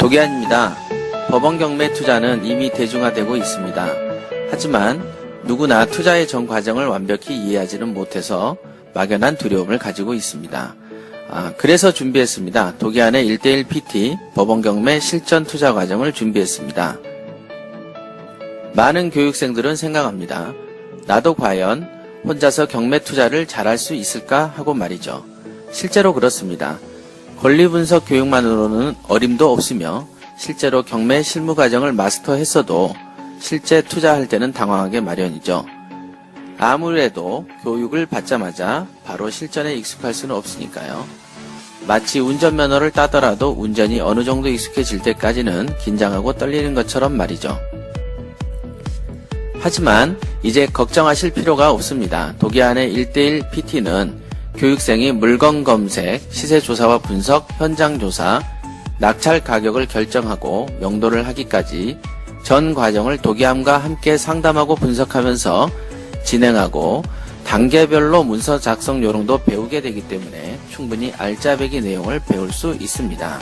도기안입니다. 법원 경매 투자는 이미 대중화되고 있습니다. 하지만 누구나 투자의 전 과정을 완벽히 이해하지는 못해서 막연한 두려움을 가지고 있습니다. 그래서 준비했습니다. 도기안의 1:1 PT 법원 경매 실전 투자 과정을 준비했습니다. 많은 교육생들은 생각합니다. 나도 과연 혼자서 경매 투자를 잘할 수 있을까 하고 말이죠. 실제로 그렇습니다. 권리분석 교육만으로는 어림도 없으며 실제로 경매 실무 과정을 마스터했어도 실제 투자할 때는 당황하게 마련이죠. 아무래도 교육을 받자마자 바로 실전에 익숙할 수는 없으니까요. 마치 운전면허를 따더라도 운전이 어느 정도 익숙해질 때까지는 긴장하고 떨리는 것처럼 말이죠. 하지만 이제 걱정하실 필요가 없습니다. 도기안의 1:1 PT는 교육생이 물건 검색, 시세 조사와 분석, 현장 조사, 낙찰 가격을 결정하고 명도를 하기까지 전 과정을 도기안과 함께 상담하고 분석하면서 진행하고 단계별로 문서 작성 요령도 배우게 되기 때문에 충분히 알짜배기 내용을 배울 수 있습니다.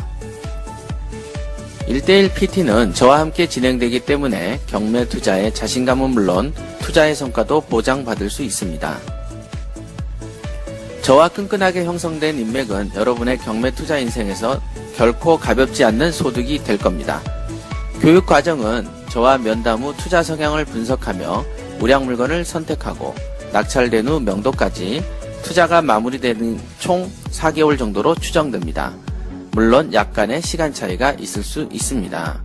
1:1 PT는 저와 함께 진행되기 때문에 경매 투자의 자신감은 물론 투자의 성과도 보장받을 수 있습니다. 저와 끈끈하게 형성된 인맥은 여러분의 경매 투자 인생에서 결코 가볍지 않는 소득이 될 겁니다. 교육 과정은 저와 면담 후 투자 성향을 분석하며 우량 물건을 선택하고 낙찰된 후 명도까지 투자가 마무리되는 총 4개월 정도로 추정됩니다. 물론 약간의 시간 차이가 있을 수 있습니다.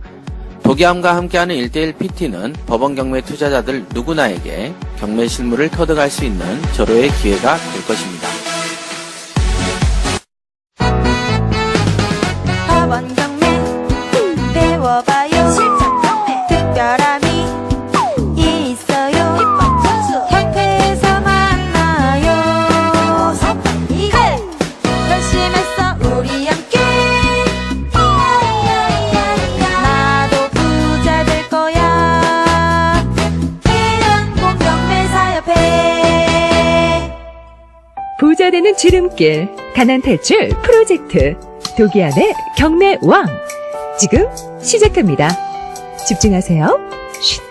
도기안과 함께하는 1:1 PT는 법원 경매 투자자들 누구나에게 경매 실무를 터득할 수 있는 절호의 기회가 될 것입니다. 법원 경매 배워봐요. 실전 경매 특별함이 있어요. 입법 선수 협회에서 만나요. 선판 이글 열심히 했어 우리 함께. 나도 부자 될 거야. 이런 공경매사협회. 부자 되는 지름길 가난 탈출 프로젝트 도기안의 경매왕 지금 시작합니다. 집중하세요. 쉿.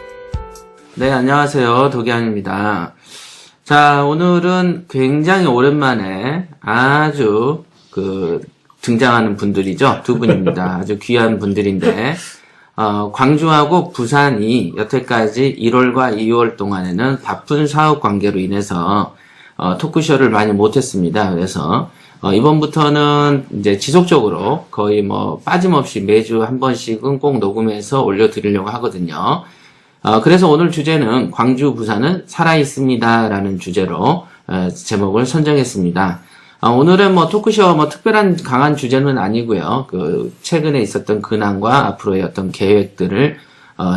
네, 안녕하세요. 도기안입니다. 자, 오늘은 굉장히 오랜만에 아주 등장하는 분들이죠. 두 분입니다. 아주 귀한 분들인데 광주하고 부산이 여태까지 1월과 2월 동안에는 바쁜 사업 관계로 인해서 토크쇼를 많이 못했습니다. 그래서 이번부터는 이제 지속적으로 거의 빠짐없이 매주 한 번씩은 꼭 녹음해서 올려드리려고 하거든요. 그래서 오늘 주제는 광주, 부산은 살아있습니다라는 주제로 제목을 선정했습니다. 오늘은 토크쇼 특별한 강한 주제는 아니고요. 최근에 있었던 근황과 앞으로의 어떤 계획들을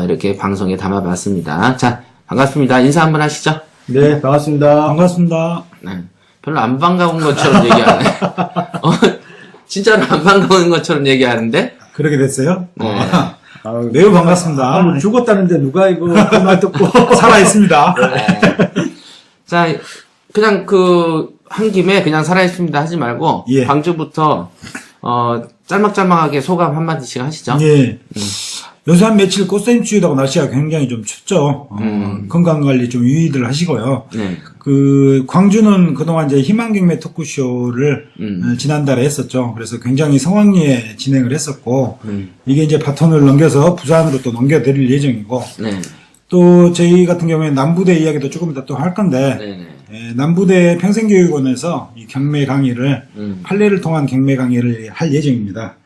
이렇게 방송에 담아봤습니다. 자, 반갑습니다. 인사 한번 하시죠. 네, 반갑습니다. 반갑습니다. 네. 별로 안 반가운 것처럼 얘기하네. 진짜로 안 반가운 것처럼 얘기하는데? 그렇게 됐어요? 네. 매우 반갑습니다. 죽었다는데 누가 이거 그 말 듣고 살아있습니다. 네. 자, 그냥 한 김에 그냥 살아있습니다 하지 말고, 예. 광주부터, 짤막짤막하게 소감 한마디씩 하시죠. 예. 요새 한 며칠 꽃샘추위다고 날씨가 굉장히 좀 춥죠. 건강관리 좀 유의들 하시고요. 네. 광주는 그동안 이제 희망경매 토크쇼를 지난달에 했었죠. 그래서 굉장히 성황리에 진행을 했었고, 이게 이제 바톤을 넘겨서 부산으로 또 넘겨드릴 예정이고, 네. 또 저희 같은 경우에 남부대 이야기도 조금 이따 또 할 건데, 네네. 남부대 평생교육원에서 이 경매 강의를 판례를 통한 경매 강의를 할 예정입니다.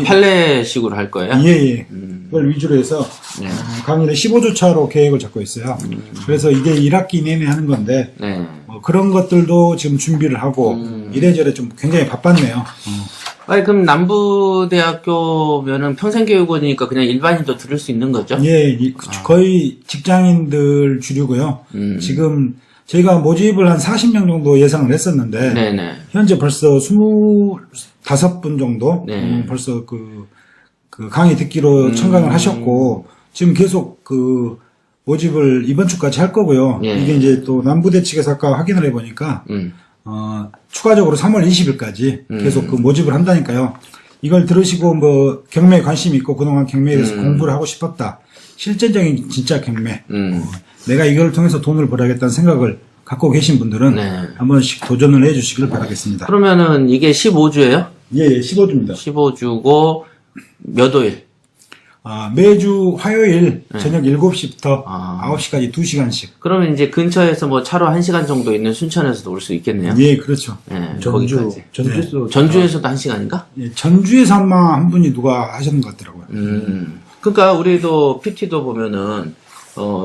판례식으로 할 거예요? 예. 그걸 위주로 해서 네. 강의를 15주차로 계획을 잡고 있어요. 그래서 이게 1학기 내내 하는 건데 네. 그런 것들도 지금 준비를 하고 이래저래 좀 굉장히 바빴네요. 그럼 남부대학교면은 평생교육원이니까 그냥 일반인도 들을 수 있는 거죠? 예, 거의 직장인들 주류고요. 지금 저희가 모집을 한 40명 정도 예상을 했었는데 네네. 현재 벌써 25분 정도 네. 벌써 그 강의 듣기로 청강을 하셨고 지금 계속 모집을 이번 주까지 할 거고요. 예. 이게 이제 또 남부대 측에서 아까 확인을 해보니까 추가적으로 3월 20일까지 계속 모집을 한다니까요. 이걸 들으시고 뭐 경매에 관심이 있고 그동안 경매에 대해서 공부를 하고 싶었다. 실제적인 진짜 경매. 내가 이걸 통해서 돈을 벌어야겠다는 생각을 갖고 계신 분들은 네. 한 번씩 도전을 해 주시길 바라겠습니다. 그러면은 이게 15주예요? 예, 15주입니다. 15주고 몇 호일? 매주 화요일 네. 저녁 7시부터 아. 9시까지 2시간씩. 그러면 이제 근처에서 뭐 차로 1시간 정도 있는 순천에서도 올 수 있겠네요. 예, 그렇죠. 예, 전주, 거기까지. 전주에서 전주에서도 1시간인가? 예, 전주에서 아마 한 분이 누가 하셨는 것 같더라고요. 그러니까 우리도 PT도 보면은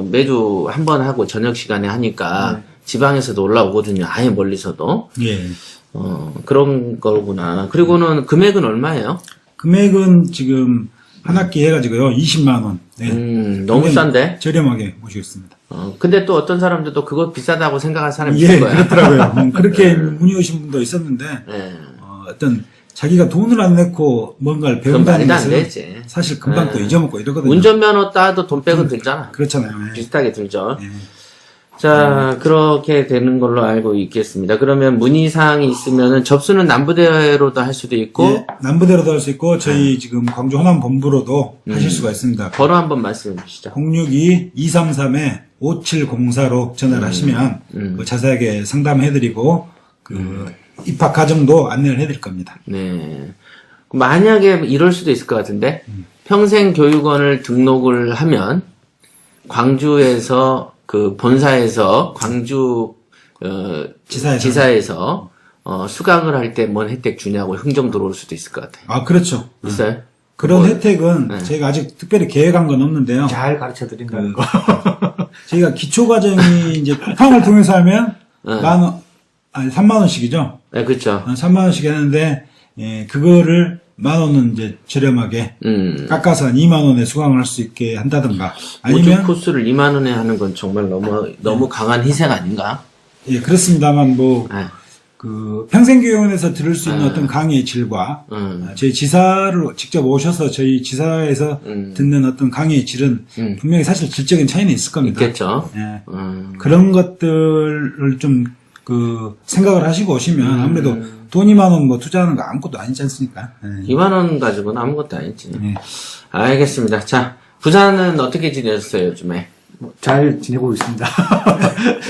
매주 한 번 하고 저녁 시간에 하니까 지방에서도 올라오거든요. 아예 멀리서도. 예. 그런 거구나. 그리고는 금액은 얼마예요? 금액은 지금 한 학기 해가지고요, 20만원. 네. 너무 굉장히 싼데? 저렴하게 모시겠습니다. 근데 또 어떤 사람들도 그거 비싸다고 생각하는 사람이 예, 있을 거야. 그렇더라고요. 그렇게 문의 오신 분도 있었는데, 예. 어떤 자기가 돈을 안 내고 뭔가를 그건 배운다는 말도 안 것을 되지. 사실 금방 예. 또 잊어먹고 이러거든요. 운전면허 따도 돈 빼고 들잖아. 그렇잖아요. 예. 비슷하게 들죠. 예. 자, 그렇게 되는 걸로 알고 있겠습니다. 그러면 문의사항이 있으면은 접수는 남부대로도 할 수도 있고, 예, 남부대로도 할 수 있고, 저희 지금 광주 호남본부로도 하실 수가 있습니다. 번호 한번 말씀해 주시죠. 062-233-5704로 전화를 하시면 그 자세하게 상담해드리고 그 입학 과정도 안내를 해드릴 겁니다. 네. 만약에 이럴 수도 있을 것 같은데, 평생교육원을 등록을 하면, 광주에서, 그 본사에서, 광주, 지사에서, 수강을 할 때 뭔 혜택 주냐고 흥정 들어올 수도 있을 것 같아요. 그렇죠. 있어요? 그런 혜택은 네. 저희가 아직 특별히 계획한 건 없는데요. 잘 가르쳐 드린다는 거. 저희가 기초과정이 이제 쿠팡을 통해서 하면 3만원씩이죠. 네, 그쵸. 3만원씩 하는데, 예, 그거를 10,000원은 이제 저렴하게 깎아서 한 2만원에 수강을 할 수 있게 한다든가 모집 아니면 코스를 2만원에 하는 건 정말 너무 강한 희생 아닌가? 예, 그렇습니다만 뭐 네. 그 평생교육원에서 들을 수 있는 어떤 강의의 질과 저희 지사를 직접 오셔서 저희 지사에서 듣는 어떤 강의의 질은 분명히 사실 질적인 차이는 있을 겁니다. 있겠죠. 예. 그런 것들을 좀 그 생각을 하시고 오시면 아무래도 돈 2만원 뭐 투자하는 거 아무것도 아니지 않습니까? 예. 2만원 가지고는 아무것도 아니지. 예. 알겠습니다. 자, 부산은 어떻게 지내셨어요, 요즘에? 잘 지내고 있습니다.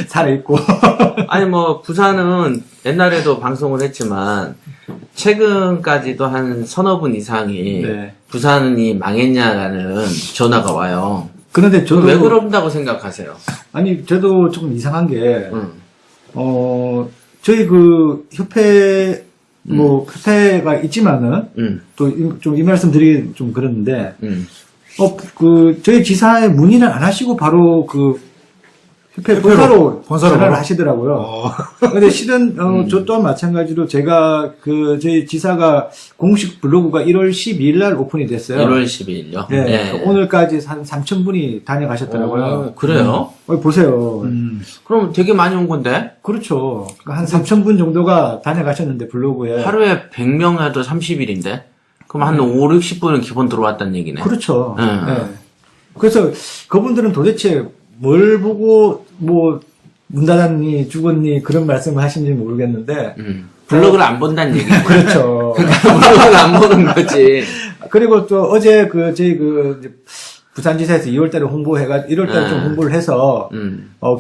살아있고. 아니, 뭐, 부산은 옛날에도 방송을 했지만, 최근까지도 한 서너 분 이상이 네. 부산이 망했냐라는 전화가 와요. 그런데 저도. 왜 그런다고 생각하세요? 아니, 저도 조금 이상한 게, 저희 그 협회, 협회가 있지만은, 또 좀 이 말씀 드리기 좀 그러는데, 저희 지사에 문의를 안 하시고 바로 협회 본사로 전화를 하시더라고요. 근데 실은, 저 또한 마찬가지로 제가 저희 지사가 공식 블로그가 1월 12일 날 오픈이 됐어요. 1월 12일요? 네. 오늘까지 한 3,000분이 다녀가셨더라고요. 그래요? 보세요. 그럼 되게 많이 온 건데? 그렇죠. 한 3,000분 정도가 다녀가셨는데, 블로그에. 하루에 100명 해도 30일인데? 그럼 한 5, 60분은 기본 들어왔다는 얘기네. 그렇죠. 네. 네. 그래서 그분들은 도대체 뭘 보고 문 닫았니 죽었니 그런 말씀을 하신지 모르겠는데 블로그를 안 본다는 얘기죠. 그렇죠. 블로그를 안 보는 거지. 그리고 또 어제 저희 부산지사에서 2월달에 1월달에 좀 홍보를 해서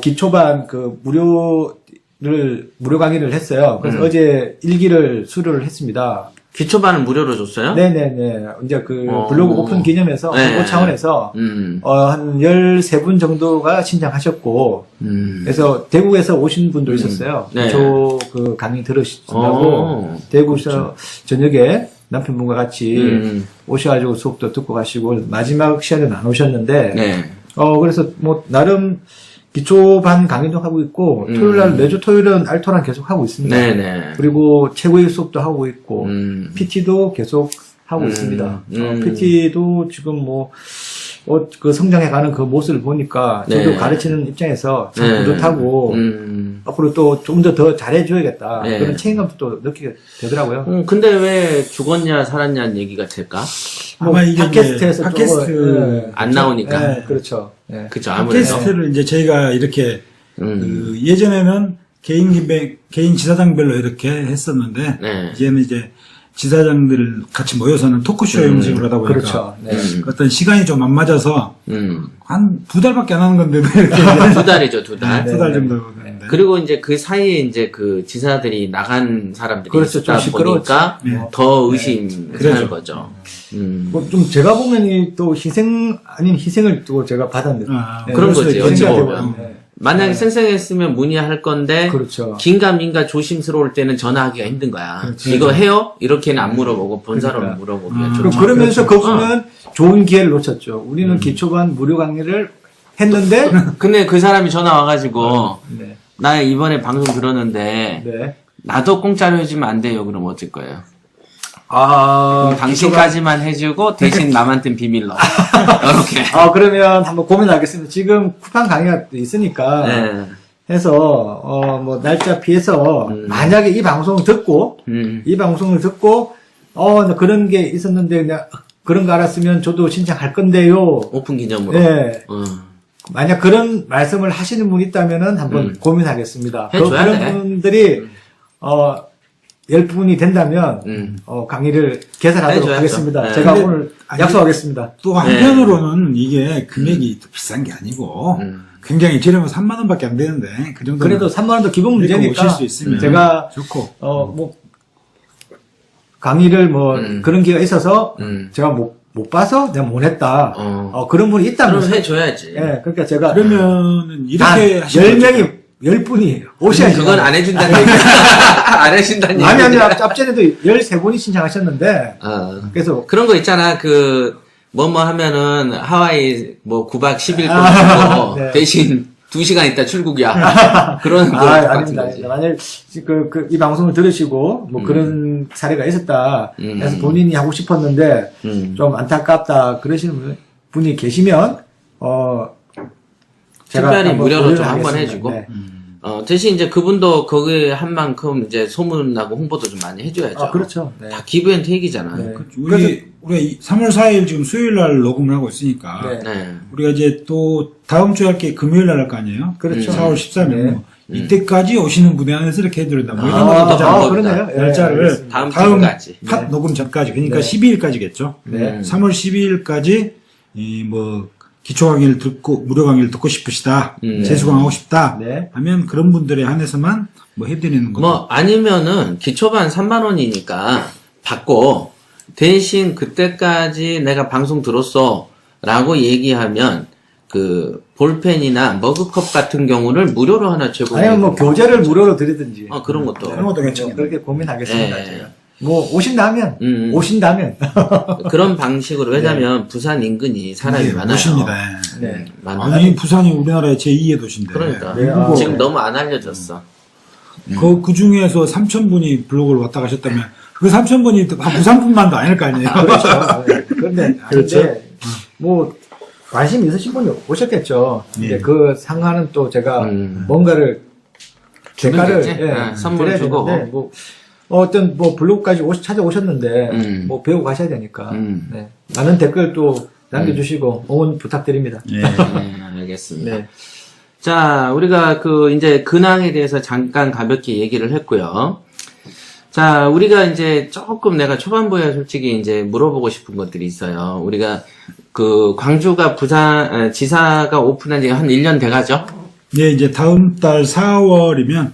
기초반 무료 강의를 했어요. 그래서 어제 1기를 수료를 했습니다. 기초반은 무료로 줬어요? 네네네. 이제 블로그 오픈 기념해서, 네. 홍보 차원에서, 한 13분 정도가 신청하셨고, 그래서 대구에서 오신 분도 있었어요. 네. 기초 강의 들으신다고, 대구에서 저녁에 남편분과 같이 오셔가지고 수업도 듣고 가시고, 마지막 시간에는 안 오셨는데, 네. 그래서 나름, 기초반 강의도 하고 있고, 토요일날, 매주 토요일은 알토란 계속 하고 있습니다. 네네. 그리고 최고의 수업도 하고 있고, PT도 계속 하고 있습니다. PT도 지금 성장해가는 그 모습을 보니까, 저도 네. 가르치는 입장에서 참 네. 뿌듯하고, 앞으로 또 좀 더 잘해줘야겠다. 네. 그런 책임감도 또 느끼게 되더라고요. 근데 왜 죽었냐, 살았냐는 얘기가 될까? 아마 이게 팟캐스트에서 팟캐스트 안 나오니까. 네, 그렇죠. 네. 그쵸, 아무래도. 팟캐스트를 이제 저희가 이렇게 예전에는 개인 지사장별로 이렇게 했었는데 네. 이제는 이제 지사장들 같이 모여서는 토크쇼 형식으로 하다 보니까 그렇죠. 네. 어떤 시간이 좀 안 맞아서 한 2달밖에 안 하는 건데도 이렇게 2달이죠, 2달. 2달 정도 되는데. 그리고 이제 그 사이에 이제 그 지사들이 나간 사람들이 그렇죠. 있다 좀 보니까 시끄러웠지. 더 의심하는 그렇죠. 거죠. 뭐 좀 제가 보면 또 희생 아닌 희생을 또 제가 받았는데 네, 그런 그럴 거지, 수도 어찌 있겠네요. 보면. 네. 만약에 생생했으면 문의할 건데 그렇죠. 긴가민가 조심스러울 때는 전화하기가 힘든 거야. 그렇지. 이거 해요? 이렇게는 안 물어보고 본사로 그러니까. 물어보기가 그럼 좋죠. 그러면서 그분은 좋은 기회를 놓쳤죠. 우리는 기초반 무료 강의를 했는데 근데 그 사람이 전화 와가지고 네. 나 이번에 방송 들었는데 네. 나도 공짜로 해주면 안 돼요. 그럼 어쩔 거예요? 아, 당신까지만 해주고 대신 남한테는 비밀로. 이렇게. 그러면 한번 고민하겠습니다. 지금 쿠팡 강의가 있으니까 네. 해서 뭐 날짜 피해서 만약에 이 방송을 듣고 나 그런 게 있었는데 내가 그런 거 알았으면 저도 신청할 건데요. 오픈 기념으로. 네. 어. 만약 그런 말씀을 하시는 분이 있다면은 한번 고민하겠습니다. 해줘야 그런 돼. 분들이 10분이 된다면 강의를 개설하도록 해줘야죠. 하겠습니다. 네. 제가 근데 오늘 아니, 약속하겠습니다. 또 한편으로는 이게 금액이 또 비싼 게 아니고 굉장히 저렴해서 3만 원밖에 안 되는데 그 정도 그래도 3만 원도 기본 문제니까 오실 수 있으면 제가 좋고 뭐 강의를 뭐 그런 기회가 있어서 제가 못 봐서 내가 못 했다. 그런 분이 있다면 그럼 해줘야지. 예, 그러니까 제가 그러면은 단 이렇게 하시면 10명이 10분이 오셔야지. 그건 안 해준다는 얘기. 안 해준다는 얘기. 아니, 앞전에도 13분이 신청하셨는데, 그래서, 그런 거 있잖아. 뭐뭐 하면은 하와이 뭐 9박 10일 거고 네. 대신 2시간 있다 출국이야. 그런 거 같은 아닙니다. 거지. 만약, 이 방송을 들으시고, 뭐 그런 사례가 있었다. 그래서 본인이 하고 싶었는데, 좀 안타깝다. 그러시는 분이 계시면, 제가 특별히 한번 무료로 좀 고려를 한번 하겠습니다. 해주고. 네. 대신 이제 그분도 거기에 한 만큼 이제 소문나고 홍보도 좀 많이 해줘야죠. 그렇죠. 네. 다 기부앤테이크잖아. 네. 우리가 3월 4일 지금 수요일 날 녹음을 하고 있으니까 네. 네. 우리가 이제 또 다음 주에 할 게 금요일 날 할 거 아니에요? 그렇죠. 4월 13일 네. 이때까지 오시는 분에 한해서 이렇게 해드린다. 뭐 이런 아, 것도 아, 그러네요. 예, 날짜를 알겠습니다. 다음 주까지. 팟 녹음 전까지 그러니까 네. 12일까지겠죠. 네. 3월 12일까지 뭐 기초 강의를 듣고 무료 강의를 듣고 싶으시다, 재수강 하고 싶다 네. 하면 그런 분들에 한해서만 뭐 해드리는 거죠. 뭐 아니면은 기초반 3만 원이니까 받고 대신 그때까지 내가 방송 들었어라고 얘기하면 그 볼펜이나 머그컵 같은 경우를 무료로 하나 제공해. 아니면 뭐 교재를 무료로 드리든지. 그런 것도. 그런 것도 괜찮겠네. 그렇게 고민하겠습니다. 네. 제가. 뭐 오신다면 음. 그런 방식으로 왜냐면 부산 인근이 사람이 네, 많아요. 멋입니다. 네. 많아요. 아니 부산이 우리나라의 제2의 도시인데. 그러니까 네, 그리고 지금 너무 안 알려졌어. 그 중에서 3,000분이 블로그를 왔다 가셨다면 그 3,000분이 부산뿐만도 아닐 거 아니에요. 그렇죠. 네. 그런데 그렇죠. 뭐 관심 있으신 분이 오셨겠죠. 근데 예. 그 상하는 또 제가 뭔가를 대가를 주겠지? 선물 드려야 주고. 되는데 뭐 어떤 뭐 블로그까지 찾아오셨는데 뭐 배우고 가셔야 되니까 네. 많은 댓글 또 남겨주시고 응원 부탁드립니다. 예. 네, 알겠습니다. 네. 자, 우리가 이제 근황에 대해서 잠깐 가볍게 얘기를 했고요. 자, 우리가 이제 조금 내가 초반부에 솔직히 이제 물어보고 싶은 것들이 있어요. 우리가 광주가 지사가 오픈한 지 한 1년 돼가죠? 예, 이제 다음 달 4월이면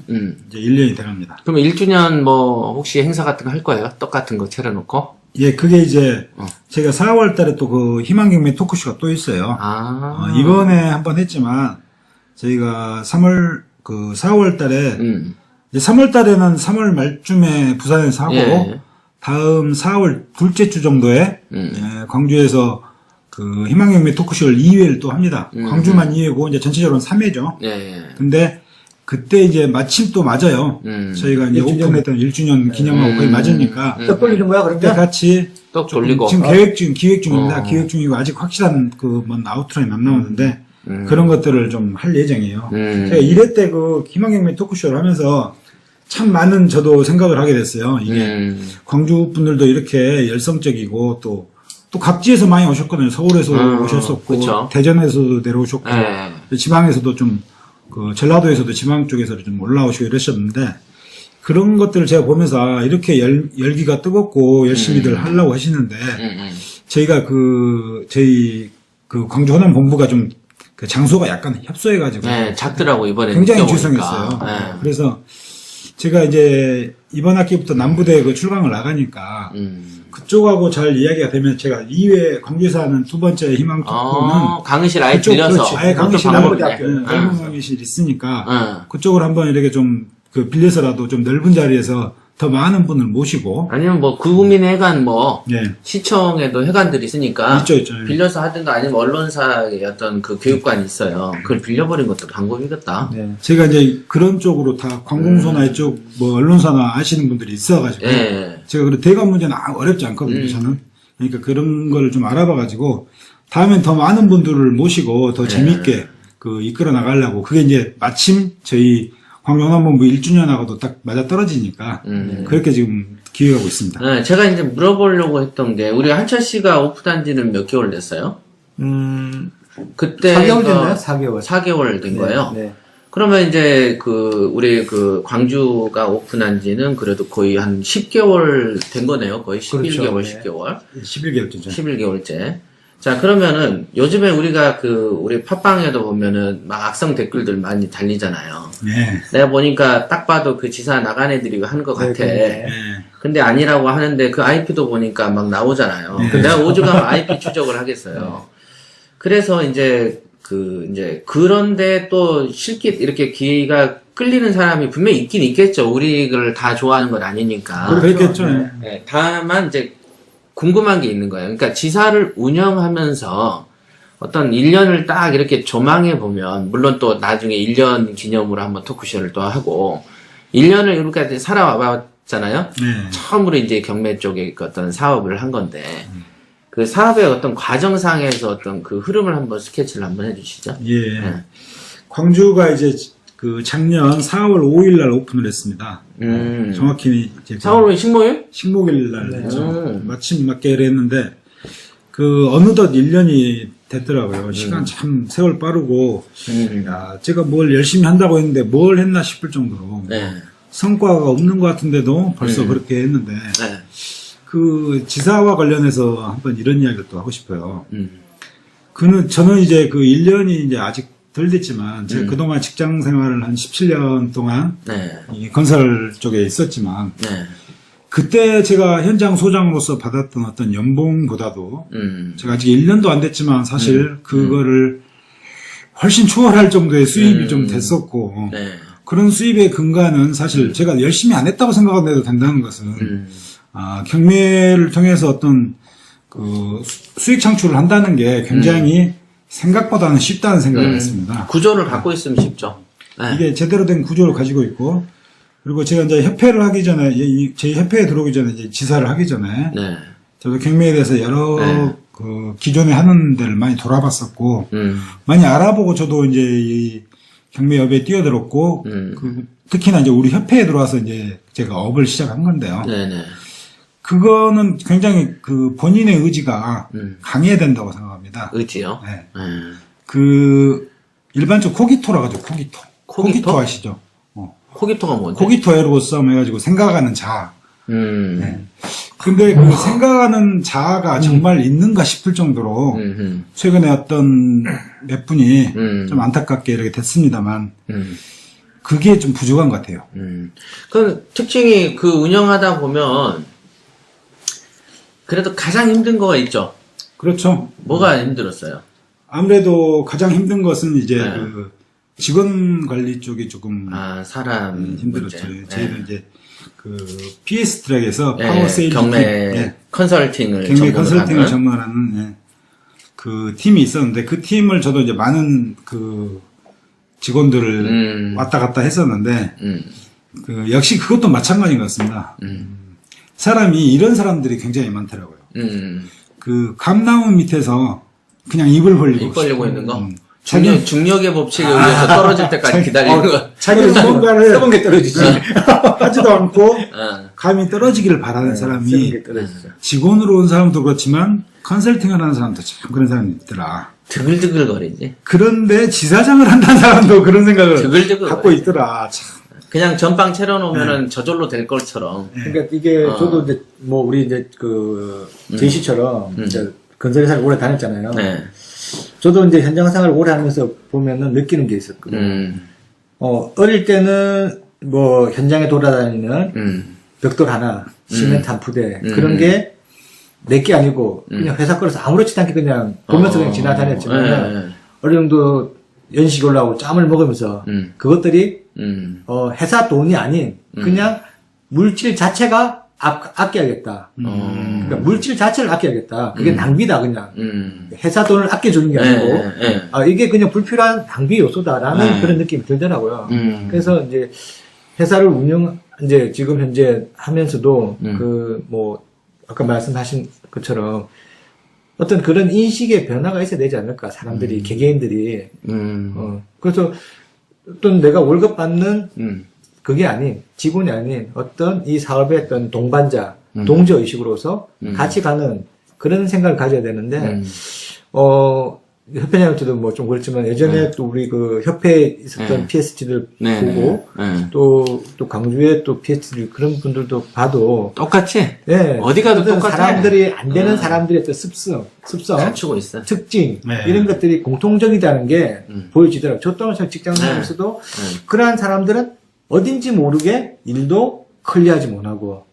이제 1년이 돼갑니다. 그럼 1주년 뭐 혹시 행사 같은 거 할 거예요? 떡 같은 거 차려놓고? 예, 그게 이제 제가 4월 달에 또 그 희망경매 토크쇼가 또 있어요. 이번에 한번 했지만 저희가 4월 달에 이제 3월 달에는 3월 말쯤에 부산에서 하고 예. 다음 4월 둘째 주 정도에 광주에서 그 희망경매 토크쇼를 2회를 또 합니다. 광주만 2회고 이제 전체적으로는 3회죠. 예. 근데 그때 이제 마침 또 맞아요. 저희가 이제 1주년. 오픈했던 1주년 기념하고 거의 맞으니까 떡 돌리는 거야 그때 그러면? 같이 떡 돌리고. 지금 기획 중입니다. 기획 중이고 아직 확실한 그뭔 아웃라인 안 나오는데 그런 것들을 좀 할 예정이에요. 제가 1회 때 그 희망경매 토크쇼를 하면서 참 많은 저도 생각을 하게 됐어요. 이게 광주 분들도 이렇게 열성적이고 또 각지에서 많이 오셨거든요. 서울에서 오셨었고 그쵸. 대전에서도 내려오셨고 예. 지방에서도 좀 전라도에서도 지방 쪽에서 좀 올라오시고 이러셨는데 그런 것들을 제가 보면서 아, 이렇게 열기가 뜨겁고 열심히들 하려고 하시는데 저희가 저희 광주 호남 본부가 좀 그 장소가 약간 협소해가지고 네, 작더라고 이번에 굉장히 느껴보니까. 죄송했어요. 네. 그래서 제가 이제 이번 학기부터 남부대 그 출강을 나가니까 그쪽하고 잘 이야기가 되면 제가 2회 광주에서 하는 두 번째 희망 토크는 강의실 아예 그쪽, 빌려서 그렇지. 아예 강의실 남부대학교. 넓은 강의실 있으니까 그쪽을 한번 이렇게 좀 그 빌려서라도 좀 넓은 자리에서 더 많은 분을 모시고 아니면 뭐 구민회관 뭐 예. 시청에도 회관들이 있으니까 있죠. 빌려서 하든가 아니면 언론사의 어떤 그 교육관이 있어요. 그걸 빌려버린 것도 방법이겠다. 네. 제가 이제 그런 쪽으로 다 관공서나 이쪽 뭐 언론사나 아시는 분들이 있어가지고 예. 제가 그래 대관 문제는 어렵지 않거든요. 저는 그러니까 그런 걸 좀 알아봐가지고 다음엔 더 많은 분들을 모시고 더 재밌게 그 이끌어 나가려고 그게 이제 마침 저희 광명남본부 1주년하고도 딱 맞아 떨어지니까 그렇게 지금 기획하고 있습니다. 네, 제가 이제 물어보려고 했던 게 우리 한철 씨가 오픈한 지는 몇 개월 됐어요? 그때 4개월 됐나요? 4개월. 4개월 된 거예요. 네. 그러면 이제 우리 광주가 오픈한 지는 그래도 거의 한 10개월 된 거네요. 거의 11개월, 그렇죠. 네. 10개월. 11개월째. 11개월째. 자, 그러면은 요즘에 우리가 우리 팟빵에도 보면은 막 악성 댓글들 많이 달리잖아요. 네. 내가 보니까 딱 봐도 그 지사 나간 애들이 하는 것 같아. 네. 근데 아니라고 하는데 그 IP도 보니까 막 나오잖아요. 네. 내가 오죽하면 IP 추적을 하겠어요. 그래서 이제 그런데 또 실기 이렇게 기회가 끌리는 사람이 분명히 있긴 있겠죠. 우리를 다 좋아하는 건 아니니까. 그렇겠죠. 네. 네, 다만 이제 궁금한 게 있는 거예요. 그러니까 지사를 운영하면서 어떤 1년을 딱 이렇게 조망해 보면, 물론 또 나중에 1년 기념으로 한번 토크쇼를 또 하고, 1년을 이렇게 살아와봤잖아요? 네. 처음으로 이제 경매 쪽에 어떤 사업을 한 건데, 그 사업의 어떤 과정상에서 어떤 그 흐름을 한번 스케치를 한번 해주시죠. 예. 네. 광주가 이제 그 작년 4월 5일 날 오픈을 했습니다. 정확히 이제 4월 식목일? 식목일 날 네. 했죠. 마침 맞게 했는데 어느덧 1년이 됐더라고요. 시간 참 세월 빠르고 야, 제가 뭘 열심히 한다고 했는데 뭘 했나 싶을 정도로 네. 성과가 없는 것 같은데도 벌써 그렇게 했는데 네. 그 지사와 관련해서 한번 이런 이야기를 또 하고 싶어요. 저는 이제 그 1년이 이제 아직 덜 됐지만 제가 그동안 직장 생활을 한 17년 동안 네. 이 건설 쪽에 있었지만 네. 그때 제가 현장 소장으로서 받았던 어떤 연봉보다도 제가 아직 1년도 안 됐지만 사실 그거를 훨씬 추월할 정도의 수입이 좀 됐었고 네. 그런 수입의 근간은 사실 제가 열심히 안 했다고 생각은 해도 된다는 것은 경매를 통해서 어떤 그 수익 창출을 한다는 게 굉장히 생각보다는 쉽다는 생각을 했습니다. 구조를 갖고 있으면 쉽죠. 네. 이게 제대로 된 구조를 가지고 있고 그리고 제가 이제 협회를 하기 전에 제 협회에 들어오기 전에 이제 지사를 하기 전에 네. 저도 경매에 대해서 여러 네. 그 기존에 하는 데를 많이 돌아봤었고 많이 알아보고 저도 이제 이 경매업에 뛰어들었고 특히나 이제 우리 협회에 들어와서 이제 제가 업을 시작한 건데요. 네네. 그거는 굉장히 그 본인의 의지가 강해야 된다고 생각합니다. 의지요? 네. 네. 그 일반적 코기토라 가지고 코기토. 코기토? 코기토 아시죠? 코기토가 뭔데? 코기토 에르고 썸 해가지고 생각하는 자아. 네. 근데 그 생각하는 자아가 정말 있는가 싶을 정도로 최근에 어떤 몇 분이 좀 안타깝게 이렇게 됐습니다만 그게 좀 부족한 것 같아요. 그 특징이 그 운영하다 보면 그래도 가장 힘든 거가 있죠. 그렇죠. 뭐가 힘들었어요? 아무래도 가장 힘든 것은 이제 네. 그 직원 관리 쪽이 조금 사람 힘들었죠. 문제. 저희는 이제 그 PS 트랙에서 네. 파워 세일즈 경매 팀, 컨설팅을 경매 전문으로 컨설팅을 하는. 전문하는 그 팀이 있었는데 그 팀을 저도 이제 많은 그 직원들을 왔다 갔다 했었는데 그 역시 그것도 마찬가지인 것 같습니다. 사람이 이런 사람들이 굉장히 많더라고요. 그 감나무 밑에서 그냥 입을 벌리고 입 벌리고 있는 거? 자기 중력의 법칙에 의해서 떨어질 때까지 기다리는 거. 자기는 뭔가를 썩은 게 떨어지지. 하지도 않고 감이 떨어지기를 바라는 썩은 사람이 게 떨어지죠. 직원으로 온 사람도 그렇지만 컨설팅을 하는 사람도 참 그런 사람이 있더라. 드글드글거리지. 그런데 지사장을 한다는 사람도 그런 생각을 드글드글 갖고 있더라. 참. 그냥 전방 채워놓으면은 저절로 될 것처럼. 그러니까 이게 저도 이제 뭐 우리 이제 그 제이씨처럼 이제 건설회사를 오래 다녔잖아요. 네. 저도 이제 현장 생활을 오래 하면서 보면은 느끼는 게 있었거든요. 어릴 때는 뭐 현장에 돌아다니는 벽돌 하나, 시멘트 한 부대 그런 게 내게 아니고 그냥 회사 거라서 아무렇지도 않게 그냥 보면서 그냥 지나다녔지만 어느 정도 연식이 올라오고 짬을 먹으면서 그것들이 회사 돈이 아닌 그냥 물질 자체가 아껴야겠다. 그러니까 물질 자체를 아껴야겠다. 그게 낭비다 그냥. 회사 돈을 아껴주는 게 아니고 아, 이게 그냥 불필요한 낭비 요소다라는 그런 느낌이 들더라고요. 그래서 이제 회사를 이제 지금 현재 하면서도 그 뭐 아까 말씀하신 것처럼 어떤 그런 인식의 변화가 있어야 되지 않을까 사람들이 개개인들이 그래서 어떤 내가 월급 받는 그게 아닌 직원이 아닌 어떤 이 사업의 어떤 동반자 동조 의식으로서 같이 가는 그런 생각을 가져야 되는데 협회장한테도 뭐 좀 그렇지만 예전에 또 우리 그 협회에 있었던 PST들 보고 또 광주에 또 PST 그런 분들도 봐도 똑같이? 네. 어디 가도 어떤 똑같아. 사람들이 안 되는 사람들의 어떤 습성, 갖추고 있어. 특징 네. 이런 것들이 공통적이라는 게 보여지더라고요. 저 또한 직장 다니면서도 그러한 사람들은 어딘지 모르게 일도 클리어하지 못하고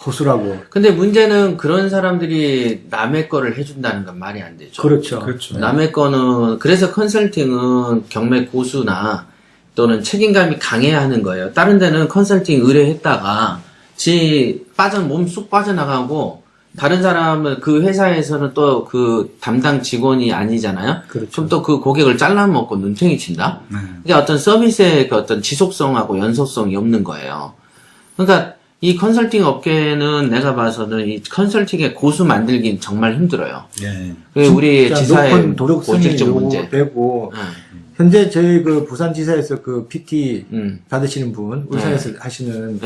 허술하고. 근데 문제는 그런 사람들이 남의 거를 해준다는 건 말이 안 되죠. 그렇죠. 그렇죠. 남의 거는, 그래서 컨설팅은 경매 고수나 또는 책임감이 강해야 하는 거예요. 다른 데는 컨설팅 의뢰했다가 몸 쑥 빠져나가고 다른 사람은 그 회사에서는 또 그 담당 직원이 아니잖아요. 그렇죠. 그럼 또 그 고객을 잘라먹고 눈탱이 친다? 그러니까 어떤 서비스의 그 어떤 지속성하고 연속성이 없는 거예요. 그러니까 이 컨설팅 업계는 내가 봐서는 이 컨설팅의 고수 만들긴 정말 힘들어요. 예. 우리 진짜 지사의 높은 도덕성이 고질적 문제. 요구되고 현재 저희 그 부산지사에서 그 PT 받으시는 분 울산에서 하시는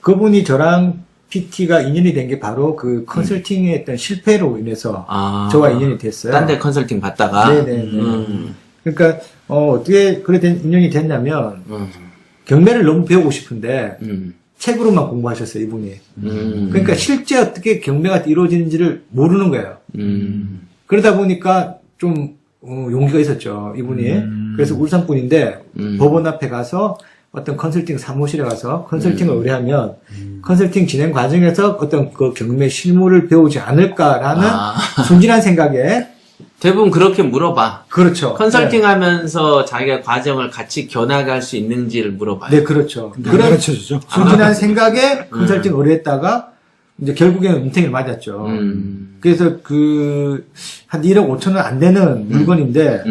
그분이 저랑 PT가 인연이 된 게 바로 그 컨설팅의 어떤 실패로 인해서 저와 인연이 됐어요. 딴 데 컨설팅 받다가. 네네네. 그러니까 어떻게 그래 된 인연이 됐냐면 경매를 너무 배우고 싶은데 책으로만 공부하셨어요 이분이. 그러니까 실제 어떻게 경매가 이루어지는지를 모르는 거예요. 그러다 보니까 좀 용기가 있었죠 이분이. 그래서 울산 분인데 법원 앞에 가서 어떤 컨설팅 사무실에 가서 컨설팅을 의뢰하면 컨설팅 진행 과정에서 어떤 그 경매 실무를 배우지 않을까라는 순진한 생각에 대부분 그렇게 물어봐. 그렇죠. 컨설팅 하면서 자기가 과정을 같이 겨나갈 수 있는지를 물어봐요. 네, 그렇죠. 그런 가르쳐주죠. 순진한 생각에 컨설팅 의뢰했다가 이제 결국에는 은퇴를 맞았죠. 그래서 한 1억 5천원 안 되는 물건인데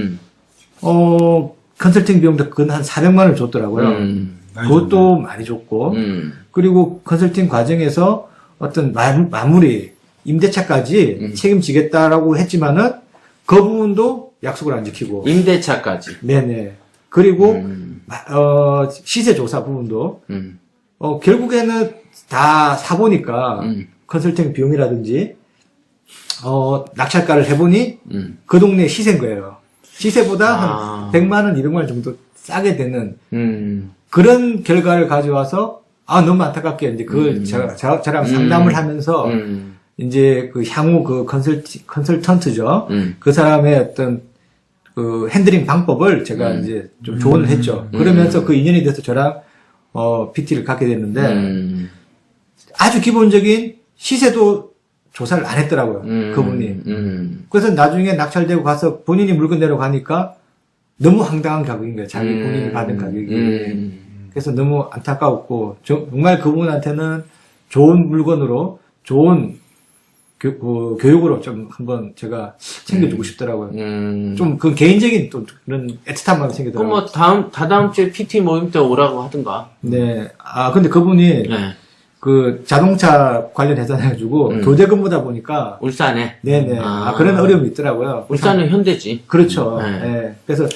컨설팅 비용도 근 한 400만 원을 줬더라고요. 그것도 많이 줬고 그리고 컨설팅 과정에서 어떤 마무리 임대차까지 책임지겠다라고 했지만은 그 부분도 약속을 안 지키고 임대차까지. 네네. 그리고 시세 조사 부분도 결국에는 다 사보니까 컨설팅 비용이라든지 낙찰가를 해보니 그 동네 시세인 거예요. 시세보다 한 100만 원, 200만 원 정도 싸게 되는 그런 결과를 가져와서 너무 안타깝게 이제 그걸 저랑 상담을 하면서 이제 그 향후 그 컨설턴트죠. 그 사람의 어떤 그 핸들링 방법을 제가 이제 좀 조언을 했죠. 그러면서 그 인연이 돼서 저랑 PT를 갖게 됐는데 아주 기본적인 시세도 조사를 안 했더라고요. 그분이. 그래서 나중에 낙찰되고 가서 본인이 물건 내려가니까 너무 황당한 가격인 거예요. 자기 본인이 받은 가격이. 그래서 너무 안타까웠고 정말 그분한테는 좋은 물건으로 좋은 교육으로 좀 한번 제가 챙겨주고 싶더라고요. 좀 그 개인적인 또 그런 애틋한 마음이 생기더라고요. 그럼 뭐 다다음 주에 PT 모임 때 오라고 하든가. 네. 근데 그분이 그 자동차 관련 회사해가지고 교대 근무다 보니까 울산에. 네네. 그런 어려움이 있더라고요. 울산은 현대지. 그렇죠. 네. 그래서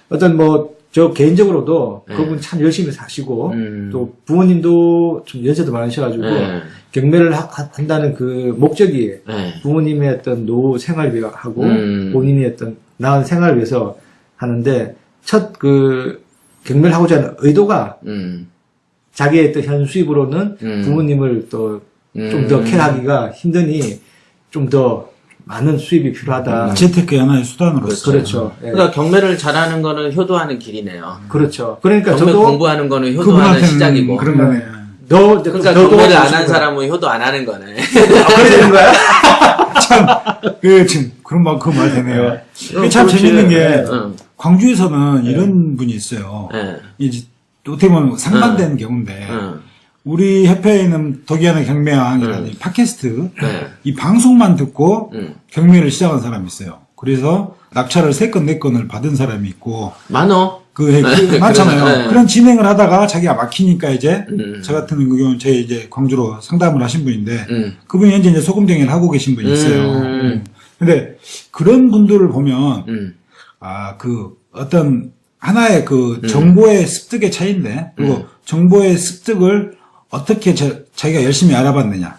어떤 저 개인적으로도 그분 참 열심히 사시고 또 부모님도 좀 연세도 많으셔가지고 경매를 한다는 그 목적이 부모님의 어떤 노후 생활을 위하고 본인의 어떤 나은 생활을 위해서 하는데 첫 경매를 하고자 하는 의도가 음. 자기의 또 현 수입으로는 부모님을 또 좀 더 케어하기가 힘드니 좀 더 많은 수입이 필요하다. 재테크의 하나의 수단으로서. 그렇죠. 예. 그러니까 경매를 잘하는 거는 효도하는 길이네요. 그렇죠. 그러니까 경매 저도 공부하는 거는 효도하는 그분한테는 시작이고. 그런 거네. 그러니까 너도 경매를 안 하시는 한 거야. 사람은 효도 안 하는 거네. 아, 그래 되는 거야? 지금 그 말 되네요. 그게 참 그렇지. 재밌는 게 응. 광주에서는 이런 분이 있어요. 예. 이제 어떻게 보면 상반된 경우인데 응. 우리 협회에 있는 독일의 경매왕이라는 이 팟캐스트 네. 이 방송만 듣고 응. 경매를 시작한 사람이 있어요. 그래서 낙찰을 3건, 4건을 받은 사람이 있고 많어. 많잖아요. 네. 그런 진행을 하다가 자기가 막히니까 이제 음. 저 같은 경우는 제 이제 광주로 상담을 하신 분인데 그분이 현재 이제 소금쟁이를 하고 계신 분이 있어요. 근데 그런 분들을 보면 그 어떤 하나의 그 정보의 습득의 차이인데 그리고 정보의 습득을 어떻게 자기가 열심히 알아봤느냐.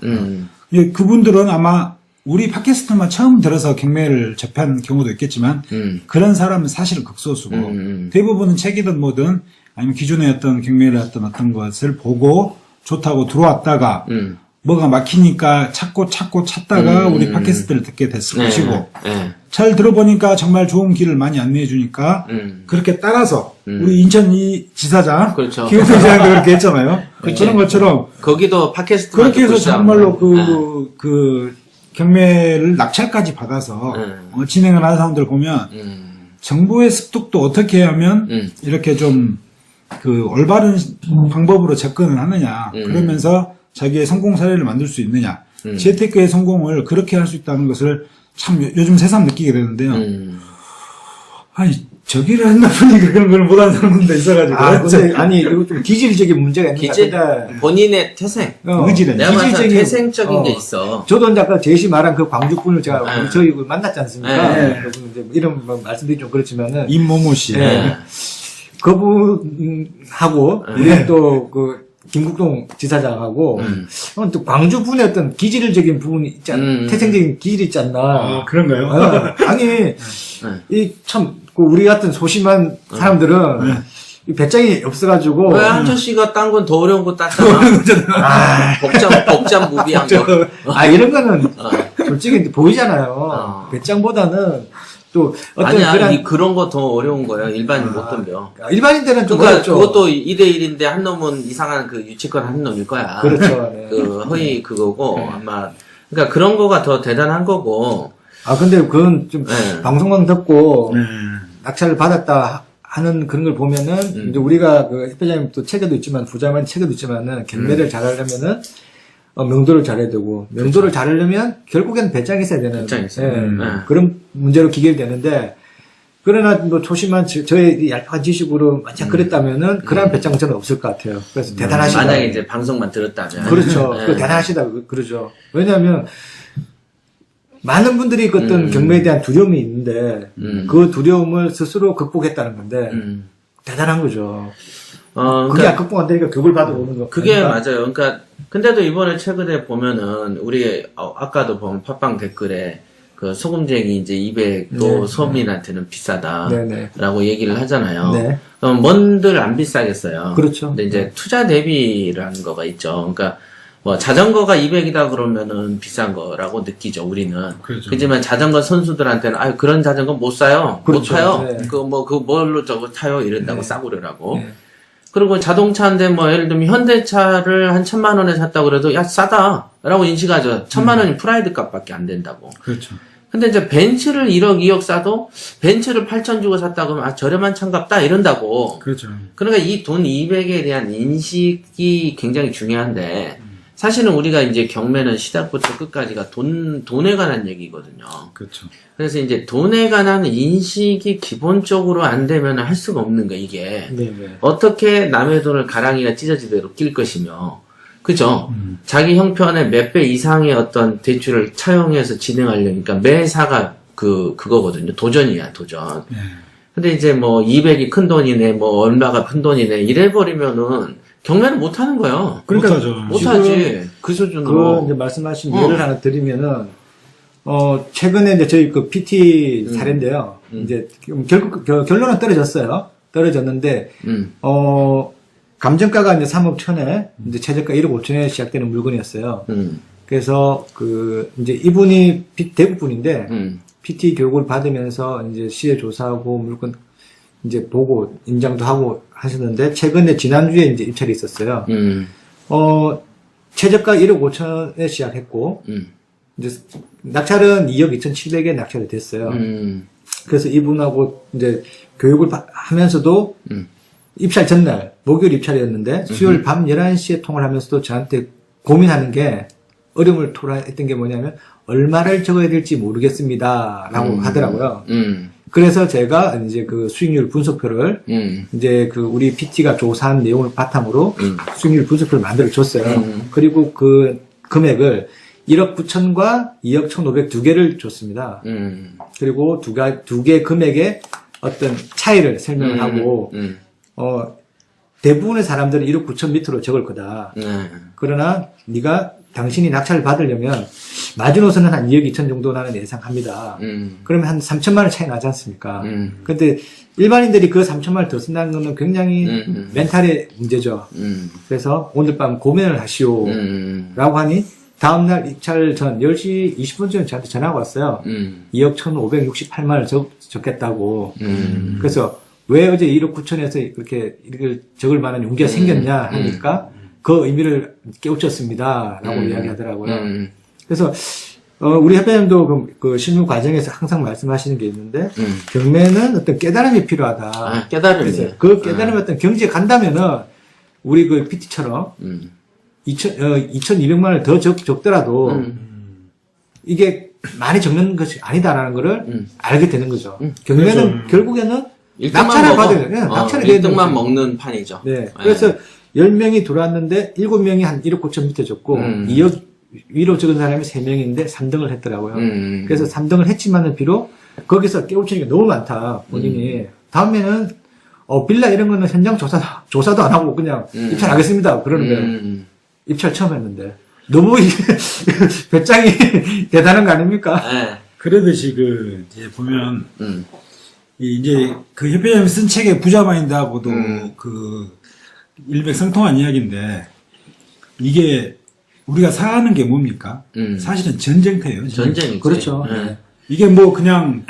그분들은 아마 우리 팟캐스트만 처음 들어서 경매를 접한 경우도 있겠지만 그런 사람은 사실은 극소수고 대부분은 책이든 뭐든 아니면 기존의 어떤 경매를 했던 어떤 것을 보고 좋다고 들어왔다가 뭐가 막히니까 찾다가 우리 팟캐스트를 듣게 됐을 것이고 잘 들어보니까 정말 좋은 길을 많이 안내해 주니까 그렇게 따라서 우리 인천 이 지사장 그렇죠. 김우태 지사장도 그렇게 했잖아요. 그런 것처럼 거기도 팟캐스트 그렇게 해서 정말로 그 경매를 낙찰까지 받아서 진행을 하는 사람들 보면 정보의 습득도 어떻게 하면 이렇게 좀 그 올바른 방법으로 접근을 하느냐 그러면서 자기의 성공 사례를 만들 수 있느냐 재테크의 성공을 그렇게 할 수 있다는 것을 참 요즘 새삼 느끼게 되는데요. 아니 저기를 했나 보니 그런 걸 못하는 사람도 있어가지고 아니 이거 좀 기질적인 문제가 있는 것 같은데 본인의 태생. 의지를 내가 봤을 때 기질적인- 태생적인 게 있어. 저도 이제 아까 제시 말한 그 광주분을 제가 네. 저희 만났지 않습니까? 네. 그래서 이제 이름 뭐 말씀드리기 좀 그렇지만은 임모모 씨. 네. 그분하고 우리 또 그 김국동 지사장하고 또 광주분의 어떤 기질적인 부분이 있지 않나, 태생적인 기질이 있지 않나. 그런가요? 아니 이 참 그 우리 같은 소심한 사람들은 이 배짱이 없어가지고 왜 한철 씨가 딴 건 더 어려운 거 땄잖아. 복잡 무비한 거. 아 이런 거는 솔직히 보이잖아요. 배짱보다는 또 어떤 아니야, 그런 거 더 어려운 거야. 일반인 못 덤벼. 일반인들은 좀 그러니까 어렵죠. 그것도 2대1인데 한 놈은 이상한 그 유치권 한 놈일 거야. 그렇죠. 네. 그 허위 그거고 아마 그러니까 그런 거가 더 대단한 거고. 아 근데 그건 좀 네. 방송만 듣고 낙찰을 받았다 하는 그런 걸 보면은 이제 우리가 그 협회장님 또 체계도 있지만 부자만 체계도 있지만은 경매를 잘하려면은 명도를 잘해야 되고 명도를 잘하려면 결국엔 배짱이 있어야 되는 배짱이 있어요. 그런 문제로 기결되는데 그러나 뭐 초심한 저의 얄팍한 지식으로 만약 그랬다면은 그런 배짱은 저는 없을 것 같아요. 그래서 대단하시다. 만약에 이제 방송만 들었다면. 그렇죠. 네. 그 대단하시다 그러죠. 왜냐하면 많은 분들이 그 어떤 경매에 대한 두려움이 있는데 그 두려움을 스스로 극복했다는 건데 대단한 거죠. 그게 그러니까 안 극복 안 되니까 교육을 받으러 오는 거. 그게 맞아요. 그러니까 근데도 이번에 최근에 보면은 우리 아까도 보면 팟빵 댓글에 그 소금쟁이 이제 200도 서민한테는 비싸다라고 네네. 얘기를 하잖아요. 네. 그럼 뭔들 안 비싸겠어요. 그렇죠. 근데 이제 투자 대비라는 거가 있죠. 그러니까 뭐 자전거가 200이다 그러면은 비싼 거라고 느끼죠, 우리는. 그렇죠. 그렇지만 자전거 선수들한테는 아유 그런 자전거 못 사요. 그렇죠. 못 타요. 네. 그 뭘로 저거 타요 이런다고 싸구려라고. 네. 그리고 자동차인데 뭐 예를 들면 현대차를 한 1,000만 원에 샀다 그래도 야 싸다라고 인식하죠. 1,000만 원이 프라이드 값밖에 안 된다고. 그렇죠. 근데 이제 벤츠를 1억 2억 사도 벤츠를 8천 주고 샀다 그러면 아 저렴한 차인갑다 이런다고. 그렇죠. 그러니까 이 돈 200에 대한 인식이 굉장히 중요한데 사실은 우리가 이제 경매는 시작부터 끝까지가 돈에 관한 얘기거든요. 그렇죠. 그래서 이제 돈에 관한 인식이 기본적으로 안 되면 할 수가 없는 거야, 이게. 네네. 어떻게 남의 돈을 가랑이가 찢어지대로 낄 것이며. 그죠? 자기 형편의 몇 배 이상의 어떤 대출을 차용해서 진행하려니까 매사가 그거거든요. 도전이야, 도전. 네. 근데 이제 뭐 200이 큰 돈이네, 뭐 얼마가 큰 돈이네, 이래버리면은 경매를 못 하는 거예요. 못하죠. 못 하지. 그 수준으로. 그 이제 말씀하신 예를 하나 드리면은 최근에 이제 저희 그 PT 사례인데요. 이제 결론은 떨어졌어요. 떨어졌는데, 감정가가 이제 3억 1천에, 이제 최저가 1억 5천에 시작되는 물건이었어요. 그래서 이제 이분이 대부분인데, PT 교육을 받으면서 이제 시세 조사하고 물건 이제 보고 인장도 하고 하셨는데, 최근에 지난주에 이제 입찰이 있었어요. 최저가 1억 5천에 시작했고, 이제 낙찰은 2억 2,700에 낙찰이 됐어요. 그래서 이분하고 이제 교육을 하면서도 입찰 전날, 목요일 입찰이었는데, 수요일 밤 11시에 통화를 하면서도 저한테 고민하는 게, 어려움을 토로했던 게 뭐냐면, 얼마를 적어야 될지 모르겠습니다. 라고 하더라고요. 그래서 제가 이제 그 수익률 분석표를, 이제 그 우리 PT가 조사한 내용을 바탕으로 수익률 분석표를 만들어 줬어요. 그리고 그 금액을 1억 9천과 2억 1,500 두 개를 줬습니다. 그리고 두 개 금액의 어떤 차이를 설명을 하고, 대부분의 사람들은 1억 9천 밑으로 적을 거다. 그러나 네가 당신이 낙찰을 받으려면 마지노선은 한 2억 2천 정도 나는 예상합니다. 그러면 한 3천만 원 차이 나지 않습니까? 근데 일반인들이 그 3천만 원 더 쓴다는 거는 굉장히 멘탈의 문제죠. 그래서 오늘 밤 고민을 하시오. 라고 하니 다음날 입찰 전 10시 20분쯤에 저한테 전화가 왔어요. 2억 1,568만 원을 적겠다고. 그래서 왜 어제 1억 9천에서 그렇게 이걸 적을 만한 용기가 생겼냐 하니까 그 의미를 깨우쳤습니다. 라고 이야기하더라고요. 그래서 우리 협회장도 그 실무 과정에서 항상 말씀하시는 게 있는데 경매는 어떤 깨달음이 필요하다. 깨달음이. 그래서 그 깨달음이 어떤 경지에 간다면은 우리 그 PT처럼 2,200만 원을 더 적더라도 이게 많이 적는 것이 아니다라는 거를 알게 되는 거죠. 경매는 그렇죠. 결국에는 1등만 낙찰을 받아야 돼요. 낙찰이 돼야 1등만 먹는 판이죠. 네. 그래서 10명이 들어왔는데 7명이 한 1억 9천 밑에 적고 2억 위로 적은 사람이 3명인데 3등을 했더라고요. 그래서 3등을 했지만은 비록 거기서 깨우치는 게 너무 많다. 본인이. 다음에는 빌라 이런 거는 현장 조사도 안 하고 그냥 입찰하겠습니다. 그러는 거예요. 입찰 처음 했는데. 너무 이게 배짱이 대단한 거 아닙니까? 네. 그러듯이 이제 보면, 이제 그 협회장이 쓴 책의 부자 마인드하고도 일맥상통한 이야기인데, 이게 우리가 사는 게 뭡니까? 사실은 전쟁터예요. 전쟁이지. 그렇죠. 네. 이게 뭐 그냥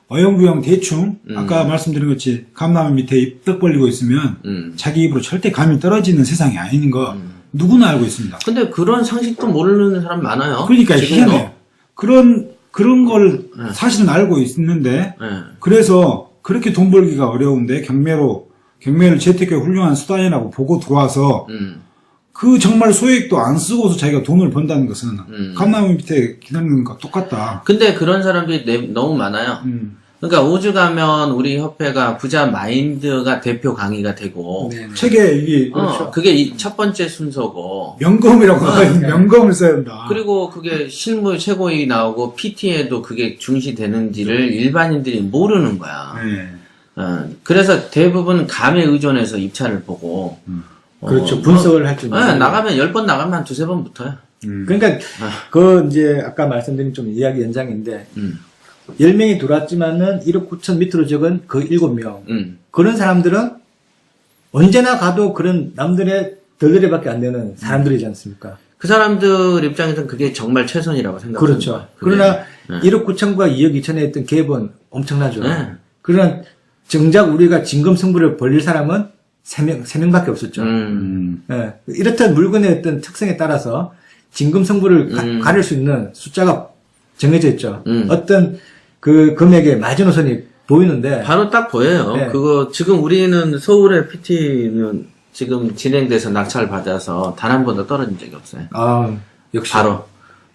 어영부영 대충 아까 말씀드린 것이 감나무 밑에 입떡 벌리고 있으면 자기 입으로 절대 감이 떨어지는 세상이 아닌 거 누구나 알고 있습니다. 근데 그런 상식도 모르는 사람 많아요. 그러니까 지금도. 희한해요. 그런 걸 사실은 알고 있는데 그래서 그렇게 돈 벌기가 어려운데 경매를 재테크의 훌륭한 수단이라고 보고 들어와서 그 정말 소액도 안 쓰고서 자기가 돈을 번다는 것은 감나무 밑에 기다리는 것과 똑같다. 근데 그런 사람들이 너무 많아요. 그러니까 우주 가면 우리 협회가 부자 마인드가 대표 강의가 되고 책에 이게 그게 첫 번째 순서고 명검이라고 명검을 써야 한다. 그리고 그게 실무 최고위 나오고 PT에도 그게 중시되는지를 일반인들이 모르는 거야. 그래서 대부분 감에 의존해서 입찰을 보고 그렇죠. 분석을 할 줄. 나가면 10번 나가면 한 2-3번 붙어요. 그러니까 이제 아까 말씀드린 좀 이야기 연장인데 10명이 들어왔지만은 1억 9천 밑으로 적은 그 7명. 그런 사람들은 언제나 가도 그런 남들의 덜덜이밖에 안 되는 사람들이지 않습니까? 그 사람들 입장에서는 그게 정말 최선이라고 생각합니다. 그렇죠. 그러나 1억 9천과 2억 2천에 했던 갭은 엄청나죠. 그러나 정작 우리가 진검 승부를 벌릴 사람은 3명밖에 없었죠. 이렇듯 물건의 어떤 특성에 따라서 진검 승부를 가릴 수 있는 숫자가 정해져 있죠. 어떤 그 금액의 마지노선이 보이는데. 바로 딱 보여요. 네. 그거 지금 우리는 서울의 PT는 지금 진행돼서 낙찰 받아서 단 한 번도 떨어진 적이 없어요. 역시. 바로.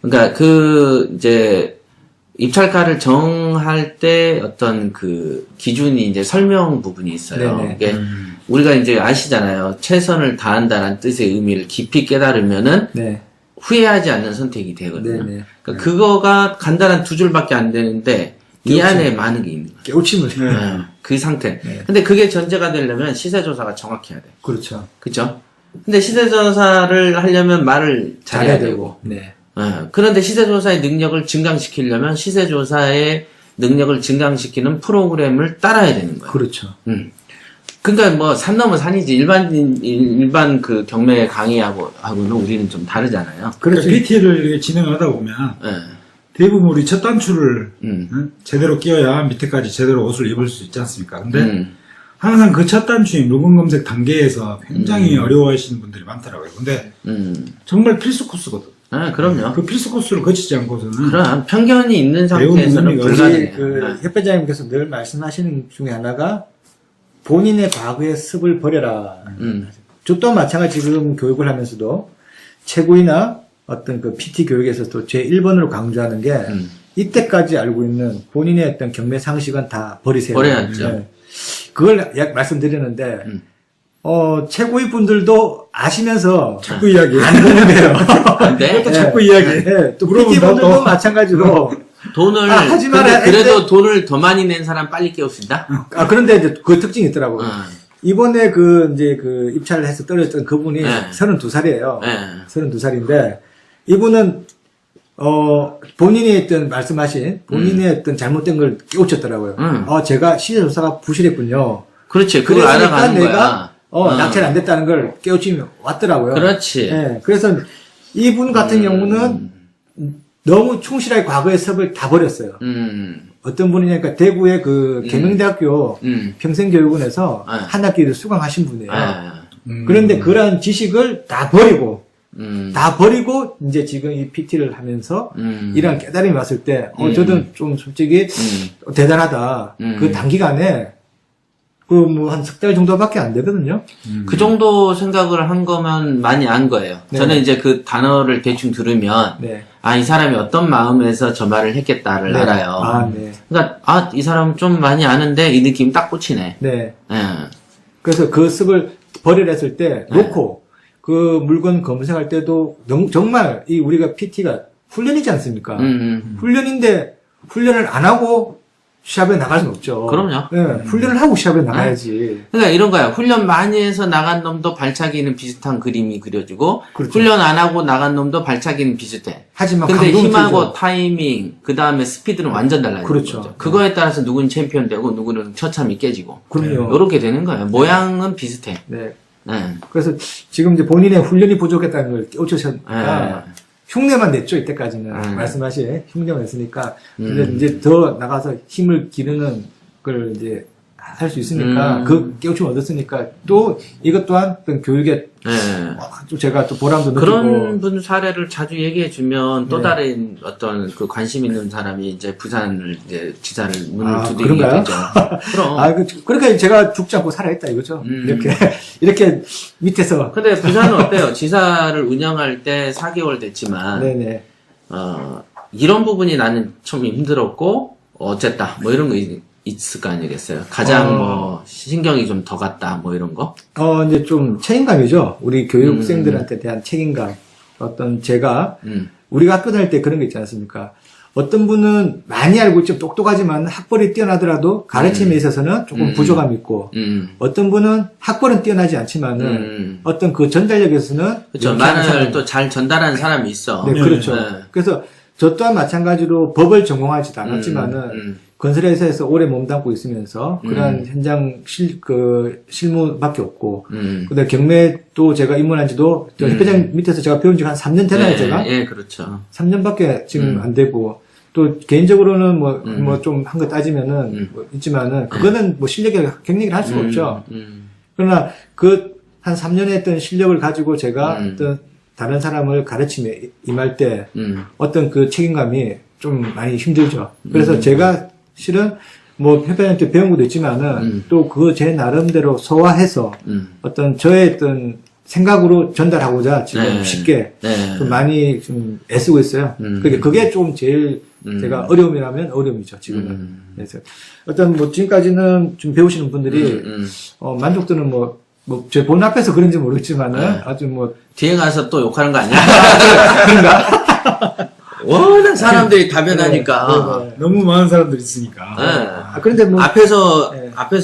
그러니까 이제 입찰가를 정할 때 어떤 그 기준이 이제 설명 부분이 있어요. 네네. 이게 우리가 이제 아시잖아요. 최선을 다한다는 뜻의 의미를 깊이 깨달으면은 후회하지 않는 선택이 되거든요. 그러니까 그거가 간단한 2줄밖에 안 되는데 이 안에 많은 게 있는 거예요. 깨우침을. 그 상태. 근데 그게 전제가 되려면 시세조사가 정확해야 돼요. 그렇죠. 그죠? 근데 시세조사를 하려면 말을 잘해야 되고. 그런데 시세조사의 능력을 증강시키려면 시세조사의 능력을 증강시키는 프로그램을 따라야 되는 거예요. 그렇죠. 그러니까 뭐 산 넘어 산이지 일반 그 경매 강의하고는 우리는 좀 다르잖아요. 그래서 PT를 이렇게 진행을 하다 보면 예. 대부분 우리 첫 단추를 제대로 끼워야 밑에까지 제대로 옷을 입을 수 있지 않습니까? 근데 항상 그 첫 단추인 묵은 검색 단계에서 굉장히 어려워하시는 분들이 많더라고요. 근데 정말 필수 코스거든. 아, 그럼요. 그 필수 코스를 거치지 않고서는 그럼 편견이 있는 상태에서는 의미가 불가능해요. 그 협회장님께서 늘 말씀하시는 중에 하나가 본인의 과거의 습을 버려라. 저 또한 마찬가지 지금 교육을 하면서도 최고위나 어떤 그 PT 교육에서도 제 1번으로 강조하는 게 이때까지 알고 있는 본인의 어떤 경매 상식은 다 버리세요. 버려야죠. 네. 그걸 말씀드리는데 최고위 분들도 아시면서 자꾸 이야기해. 안 되는 거예요. 근데 또 자꾸 이야기해. 네, 또 물어본다, PT 분들도 또. 마찬가지로 돈을 하지 마라 근데 그래도 했는데- 돈을 더 많이 낸 사람 빨리 깨울 수 있다. 그런데 이제 그 특징이 있더라고요. 어. 이번에 그 입찰을 해서 떨어졌던 그분이 네. 32살이에요. 네. 32살인데 이분은 본인이 했던 말씀하신 본인의 어떤 잘못된 걸 깨우쳤더라고요. 제가 시세조사가 부실했군요. 그렇지. 그걸 그랬으니까 알아가는 내가 거야. 낙찰 안 됐다는 걸 깨우침이 왔더라고요. 그렇지. 예, 그래서 이분 같은 경우는 너무 충실하게 과거의 섭을 다 버렸어요. 어떤 분이냐니까 대구의 그 계명대학교 평생교육원에서 네. 한 학기를 수강하신 분이에요. 아. 그런데 그러한 지식을 다 버리고 이제 지금 이 PT를 하면서 이런 깨달음이 왔을 때 저도 좀 솔직히 대단하다. 그 단기간에 그 뭐 한 석 달 정도밖에 안 되거든요. 그 정도 생각을 한 거면 많이 안 거예요. 네. 저는 이제 그 단어를 대충 들으면 네. 이 사람이 어떤 마음에서 저 말을 했겠다를 네. 알아요. 아, 네. 그러니까 이 사람 좀 많이 아는데 이 느낌 딱 꽂히네. 네. 예. 그래서 그 습을 버리려 했을 때 놓고 그 물건 검색할 때도 정말 이 우리가 PT가 훈련이지 않습니까? 훈련인데 훈련을 안 하고 시합에 나갈 수는 없죠. 그럼요. 예, 훈련을 하고 시합에 나가야지. 그러니까 이런 거야. 훈련 많이 해서 나간 놈도 발차기는 비슷한 그림이 그려지고 그렇죠. 훈련 안 하고 나간 놈도 발차기는 비슷해. 하지만 근데 감동은 힘하고 틀리죠. 타이밍, 그 다음에 스피드는 완전 달라지는 그렇죠. 거죠. 그거에 따라서 누구는 챔피언 되고 누구는 처참히 깨지고. 그럼요. 이렇게 되는 거예요. 모양은 비슷해. 네. 예. 그래서 지금 이제 본인의 훈련이 부족했다는 걸 깨우치셨으니까 예. 흉내만 냈죠, 이때까지는. 말씀하신 흉내만 냈으니까. 근데 이제 더 나가서 힘을 기르는 걸 이제 할 수 있으니까, 그 깨우침을 얻었으니까, 또 이것 또한 어떤 교육에 예. 또 제가 또 보람도 느끼고. 그런 분 사례를 자주 얘기해 주면 또 네. 다른 어떤 그 관심 있는 사람이 이제 부산을 이제 지사를 문을 두드리게 그런가요? 되죠. 그럼. 그러니까 제가 죽지 않고 살아있다 이거죠. 이렇게 밑에서. 근데 부산은 어때요? 지사를 운영할 때 4개월 됐지만, 네네. 이런 부분이 나는 좀 힘들었고, 어쨌다. 뭐 이런 거 있을 거 아니겠어요? 가장 뭐, 신경이 좀 더 갔다. 뭐 이런 거? 이제 좀 책임감이죠. 우리 교육생들한테 대한 책임감. 어떤 제가, 우리가 학교 다닐 때 그런 거 있지 않습니까? 어떤 분은 많이 알고 좀 똑똑하지만 학벌이 뛰어나더라도 가르침에 있어서는 조금 부족함이 있고, 어떤 분은 학벌은 뛰어나지 않지만은 어떤 그 전달력에서는 그렇죠. 명쾌한 말을 사람. 또 잘 전달하는 사람이 있어. 네, 그렇죠. 네. 그래서 저 또한 마찬가지로 법을 전공하지도 않았지만은 건설회사에서 오래 몸담고 있으면서 그런 현장 실무밖에 없고 그다음에 경매도 제가 입문한 지도 저 협회장 밑에서 제가 배운 지가 한 3년 되나요, 제가? 예, 그렇죠. 3년밖에 지금 안 되고 또 개인적으로는 뭐 좀 한 거 따지면은 뭐 있지만은 그거는 뭐 실력이 경력을 할 수가 없죠. 그러나 그 한 3년에 했던 실력을 가지고 제가 어떤 다른 사람을 가르침에 임할 때 어떤 그 책임감이 좀 많이 힘들죠. 그래서 제가 실은 뭐 협회장한테 배운 것도 있지만은 또 그 제 나름대로 소화해서 어떤 저의 어떤 생각으로 전달하고자 지금 네. 쉽게 네. 좀 많이 좀 애쓰고 있어요. 그게 좀 제일 제가 어려움이라면 어려움이죠, 지금은. 그래서 어떤 뭐 지금까지는 좀 배우시는 분들이 만족도는 제 본 앞에서 그런지 모르겠지만은 아주 뭐 뒤에 가서 또 욕하는 거 아니야? 워낙 사람들이 다변하니까. 네. 너무 많은 사람들이 있으니까. 네. 그런데 뭐 앞에서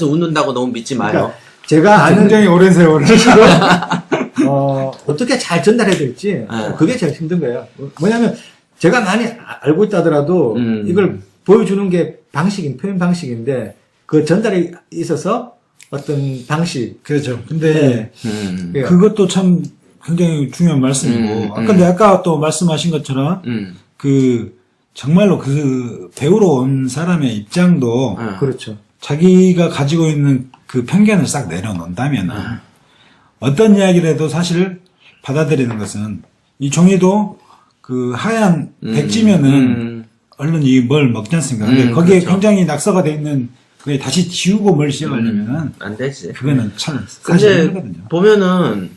웃는다고 너무 믿지 마요. 그러니까 제가 아는 굉장히 오랜 세월을. 어떻게 잘 전달해야 될지 그게 제일 힘든 거예요. 뭐냐면 제가 많이 알고 있다더라도 이걸 보여주는 게 표현 방식인데 그 전달에 있어서 어떤 방식. 그렇죠. 근데 예. 그것도 참 굉장히 중요한 말씀이고, 근데 아까 또 말씀하신 것처럼, 정말로 그 배우러 온 사람의 입장도 그렇죠. 자기가 가지고 있는 그 편견을 싹 내려놓는다면, 어떤 이야기를 해도 사실 받아들이는 것은, 이 종이도 그 하얀 백지면은 얼른 이 뭘 먹지 않습니까? 근데 거기에 그렇죠. 굉장히 낙서가 돼 있는 그게 다시 지우고 뭘 시작하려면은 안 되지. 그거는 참 사실 근데 힘들거든요. 보면은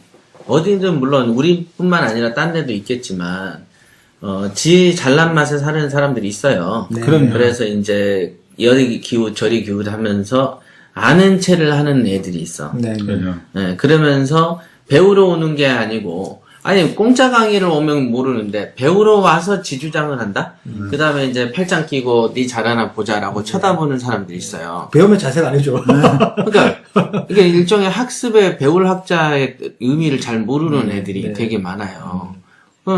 어디든 물론 우리뿐만 아니라 딴 데도 있겠지만 지 잘난 맛에 사는 사람들이 있어요. 네. 그럼요. 그래서 이제 여리 기우 저리 기우 하면서 아는 체를 하는 애들이 있어. 네. 그렇죠. 네, 그러면서 배우러 오는 게 아니고 아니 공짜 강의를 오면 모르는데 배우러 와서 지주장을 한다. 그다음에 이제 팔짱 끼고 네 잘하나 보자라고 쳐다보는 사람들이 있어요. 배우면 자세가 아니죠. 그러니까 이게 일종의 학습의 배울 학자의 의미를 잘 모르는 애들이 네. 되게 많아요.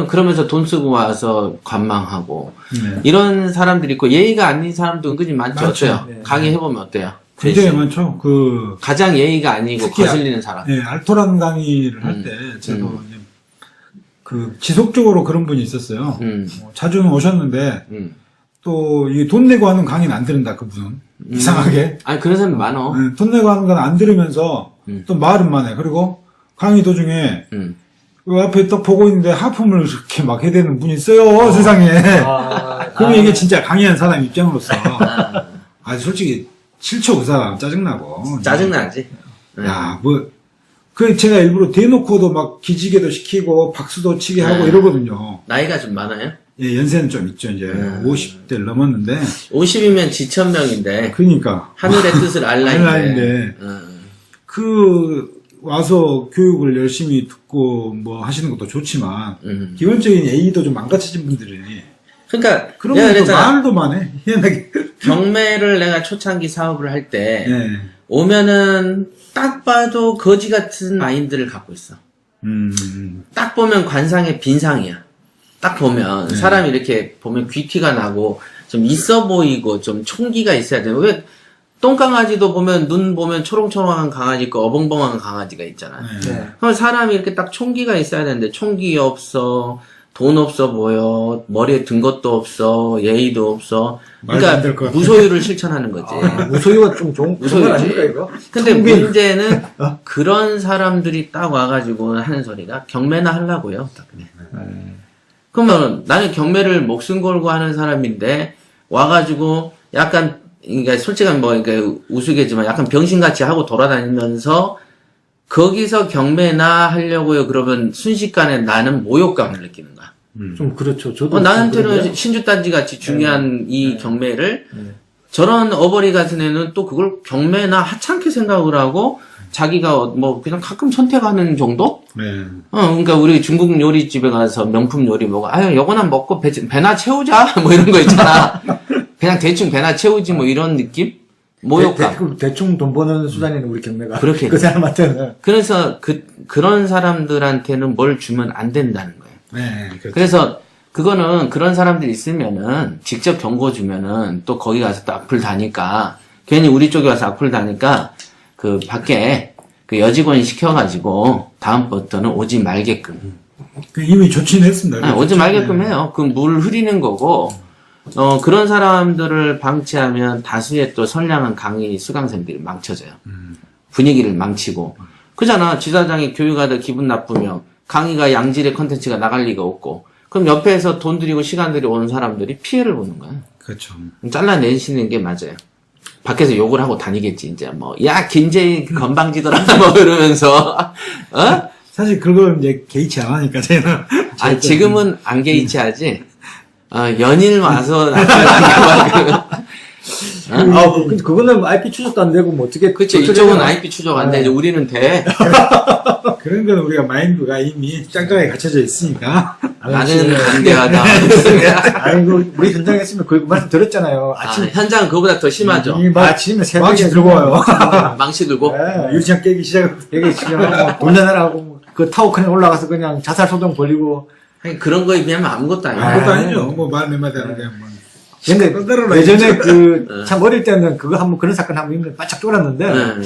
그러면서 돈 쓰고 와서 관망하고 네. 이런 사람들이 있고 예의가 아닌 사람도 은근히 많죠. 많죠. 어때요? 네. 강의 해보면 어때요? 굉장히 많죠. 그, 가장 예의가 아니고 특히 거슬리는 사람. 예, 알토란 강의를 할 때, 저도 이제 그, 지속적으로 그런 분이 있었어요. 자주는 오셨는데, 또, 이 돈 내고 하는 강의는 안 들은다, 그분은. 이상하게. 아니 그런 사람 많어. 예, 돈 내고 하는 건 안 들으면서, 또 말은만 해. 그리고 강의 도중에, 그 앞에 딱 보고 있는데 하품을 이렇게 막 해대는 분이 있어요, 세상에. 그러면 이게 진짜 강의한 사람 입장으로서, 솔직히, 싫죠, 그 사람. 짜증나고. 짜증나지. 야, 제가 일부러 대놓고도 막 기지개도 시키고, 박수도 치게 하고 이러거든요. 나이가 좀 많아요? 예, 연세는 좀 있죠, 이제. 50대를 넘었는데. 50이면 지천명인데 그러니까. 하늘의 뜻을 알 나이인데. 나이인데. 와서 교육을 열심히 듣고 뭐 하시는 것도 좋지만, 기본적인 예의도 좀 망가져진 분들이. 그러니까 그런 내가 분도 그랬잖아. 말도 많해. 희한하게. 경매를 내가 초창기 사업을 할 때 예. 오면은 딱 봐도 거지 같은 마인드를 갖고 있어. 딱 보면 관상의 빈상이야. 딱 보면 사람이 이렇게 보면 귀티가 나고 좀 있어 보이고 좀 총기가 있어야 돼. 왜 똥강아지도 보면 눈 보면 초롱초롱한 강아지 있고 어벙벙한 강아지가 있잖아. 네. 그럼 사람이 이렇게 딱 총기가 있어야 되는데 총기 없어. 돈 없어 보여. 머리에 든 것도 없어. 예의도 없어. 말도 안될 그러니까 것 같아. 무소유를 실천하는 거지. 무소유가 좀 좋은 무소유지. 건 아닙니까, 이거? 근데 통빈. 문제는 그런 사람들이 딱 와가지고 하는 소리가 경매나 하려고요. 딱 그래. 그러면 나는 경매를 목숨 걸고 하는 사람인데 와가지고 약간 그러니까 솔직한 뭐 그러니까 우스개지만 약간 병신같이 하고 돌아다니면서 거기서 경매나 하려고요. 그러면 순식간에 나는 모욕감을 느끼는 거야. 좀 그렇죠. 저도. 나한테는 그런데요. 신주단지 같이 중요한 이 경매를 저런 어버리 같은 애는 또 그걸 경매나 하찮게 생각을 하고 자기가 뭐 그냥 가끔 선택하는 정도? 네. 그러니까 우리 중국 요리집에 가서 명품 요리 먹어. 요거나 먹고 배나 채우자. 뭐 이런 거 있잖아. 그냥 대충 배나 채우지 뭐 이런 느낌? 모욕감. 대충 돈 버는 수단이는 우리 경매가. 그렇게 그 사람한테는. 그래서 그런 사람들한테는 뭘 주면 안 된다는 거예요. 네. 그렇죠. 그래서 그거는 그런 사람들이 있으면은 직접 경고 주면은 또 거기 가서 또 악플 다니까 괜히 우리 쪽에 와서 악플 다니까 그 밖에 그 여직원 시켜가지고 다음부터는 오지 말게끔. 이미 조치는 했습니다. 오지 말게끔 해요. 그 물 흐리는 거고 그런 사람들을 방치하면 다수의 또 선량한 강의 수강생들이 망쳐져요. 분위기를 망치고. 그잖아. 지사장이 교육하다 기분 나쁘면 강의가 양질의 컨텐츠가 나갈 리가 없고. 그럼 옆에서 돈 들이고 시간 들이고 오는 사람들이 피해를 보는 거야. 그렇죠. 잘라내시는 게 맞아요. 밖에서 욕을 하고 다니겠지, 이제. 뭐, 야, 김재희 건방지더라, 뭐, 이러면서. 사실 그걸 이제 개의치 안 하니까 저희는. 지금은 안 개의치 하지. 연일 와서, 근데 그거는 IP 추적도 안 되고 뭐 어떻게. 그치, 이쪽은 IP 추적 안 돼. 이제 우리는 돼. 그런 건 우리가 마인드가 이미 짱짱하게 갖춰져 있으니까. 나는 반대하다. 아이고, 우리 현장에 있으면 그 말씀 들었잖아요. 아침. 현장은 그거보다 더 심하죠. 아침에 새벽에. 망치 들고 와요. 망치 들고. 네. 유치장 깨기 시작하고. 여기 지금 운전하라고 그 타워크에 올라가서 그냥 자살 소동 벌리고. 아니, 그런 거에 비하면 아무것도 아니야. 아무것도 아니죠. 뭐 말 몇 마디 하는 게 뭐. 근데 예전에 참 어릴 때는 그거 한번 그런 사건 한번 있는데 바짝 쫄았는데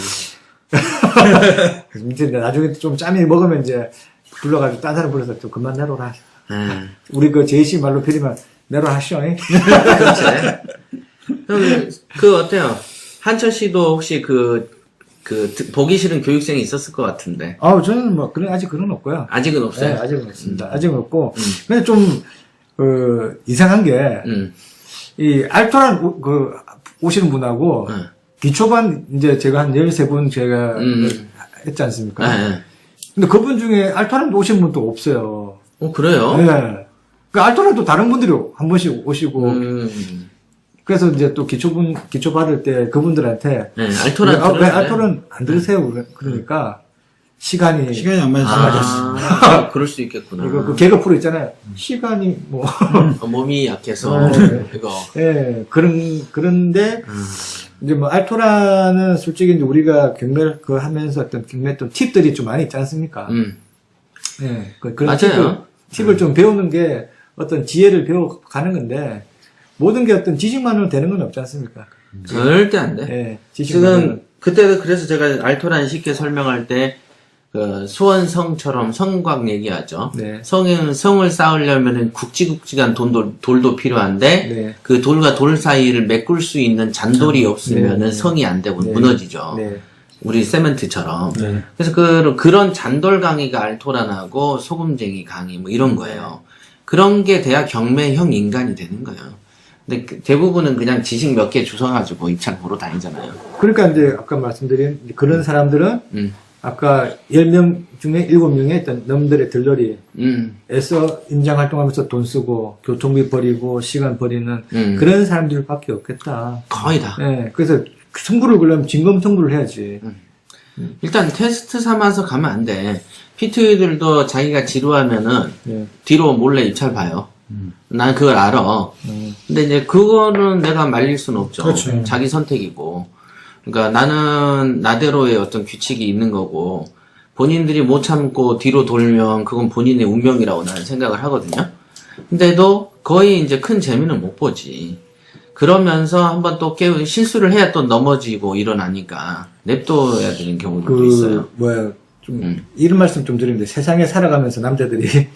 그래서 밑에 나중에 좀 짬이 먹으면 이제 불러가지고 딴 사람 불러서 좀 그만 내려라. 우리 그 제이씨 말로 빌리면 내려라 하시오. 그럼 그 어때요? 한철 씨도 혹시 보기 싫은 교육생이 있었을 것 같은데. 저는 뭐, 아직 그런 건 없고요. 아직은 없어요? 네, 아직은 없습니다. 아직은 없고. 근데 좀, 이상한 게, 이 알토란 오시는 분하고, 기초반, 이제 제가 한 13분 제가 했지 않습니까? 네. 근데 그분 중에 알토란 오신 분도 없어요. 그래요? 네. 그 알토란도 다른 분들이 한 번씩 오시고, 그래서 이제 또 기초 받을 때 그분들한테, 네, 알토란 왜 알토란 안 들으세요? 그러니까, 시간이 안 맞았어요. 그럴 수 있겠구나. 이거 그 개그 프로 있잖아요. 시간이 뭐. 몸이 약해서, 이거. 예, 그런데, 이제 뭐, 알토라는 솔직히 이제 우리가 경매 하면서 어떤 경매 또 팁들이 좀 많이 있지 않습니까? 예, 그런 맞아요. 팁을 좀 배우는 게 어떤 지혜를 배워가는 건데, 모든 게 어떤 지식만으로 되는 건 없지 않습니까? 절대 안 돼. 예, 지금, 그때 그래서 제가 알토란 쉽게 설명할 때, 수원성처럼 성곽 얘기하죠. 네. 성을 쌓으려면은 굵직굵직한 돌도 필요한데, 네. 그 돌과 돌 사이를 메꿀 수 있는 잔돌이 없으면은 네. 성이 안 되고 네. 무너지죠. 네. 우리 세멘트처럼. 네. 그래서 그런 잔돌 강의가 알토란하고 소금쟁이 강의 뭐 이런 거예요. 그런 게 돼야 경매형 인간이 되는 거예요. 근데 대부분은 그냥 지식 몇 개 주워가지고 입찰 보러 다니잖아요. 그러니까 이제 아까 말씀드린 그런 사람들은 아까 10명 중에 7명의 어떤 놈들의 들러리 에서 임장 활동하면서 돈 쓰고 교통비 버리고 시간 버리는 그런 사람들밖에 없겠다. 거의 다. 예. 그래서 청구를 그러면 진검 청구를 해야지. 일단 테스트 삼아서 가면 안 돼. PT들도 자기가 지루하면은 예. 뒤로 몰래 입찰 봐요. 난 그걸 알아. 근데 이제 그거는 내가 말릴 수는 없죠. 그렇죠. 자기 선택이고. 그러니까 나는 나대로의 어떤 규칙이 있는 거고 본인들이 못 참고 뒤로 돌면 그건 본인의 운명이라고 나는 생각을 하거든요. 근데도 거의 이제 큰 재미는 못 보지. 그러면서 한번 또 실수를 해야 또 넘어지고 일어나니까 냅둬야 되는 경우도 있어요. 이런 말씀 좀 드리는데 세상에 살아가면서 남자들이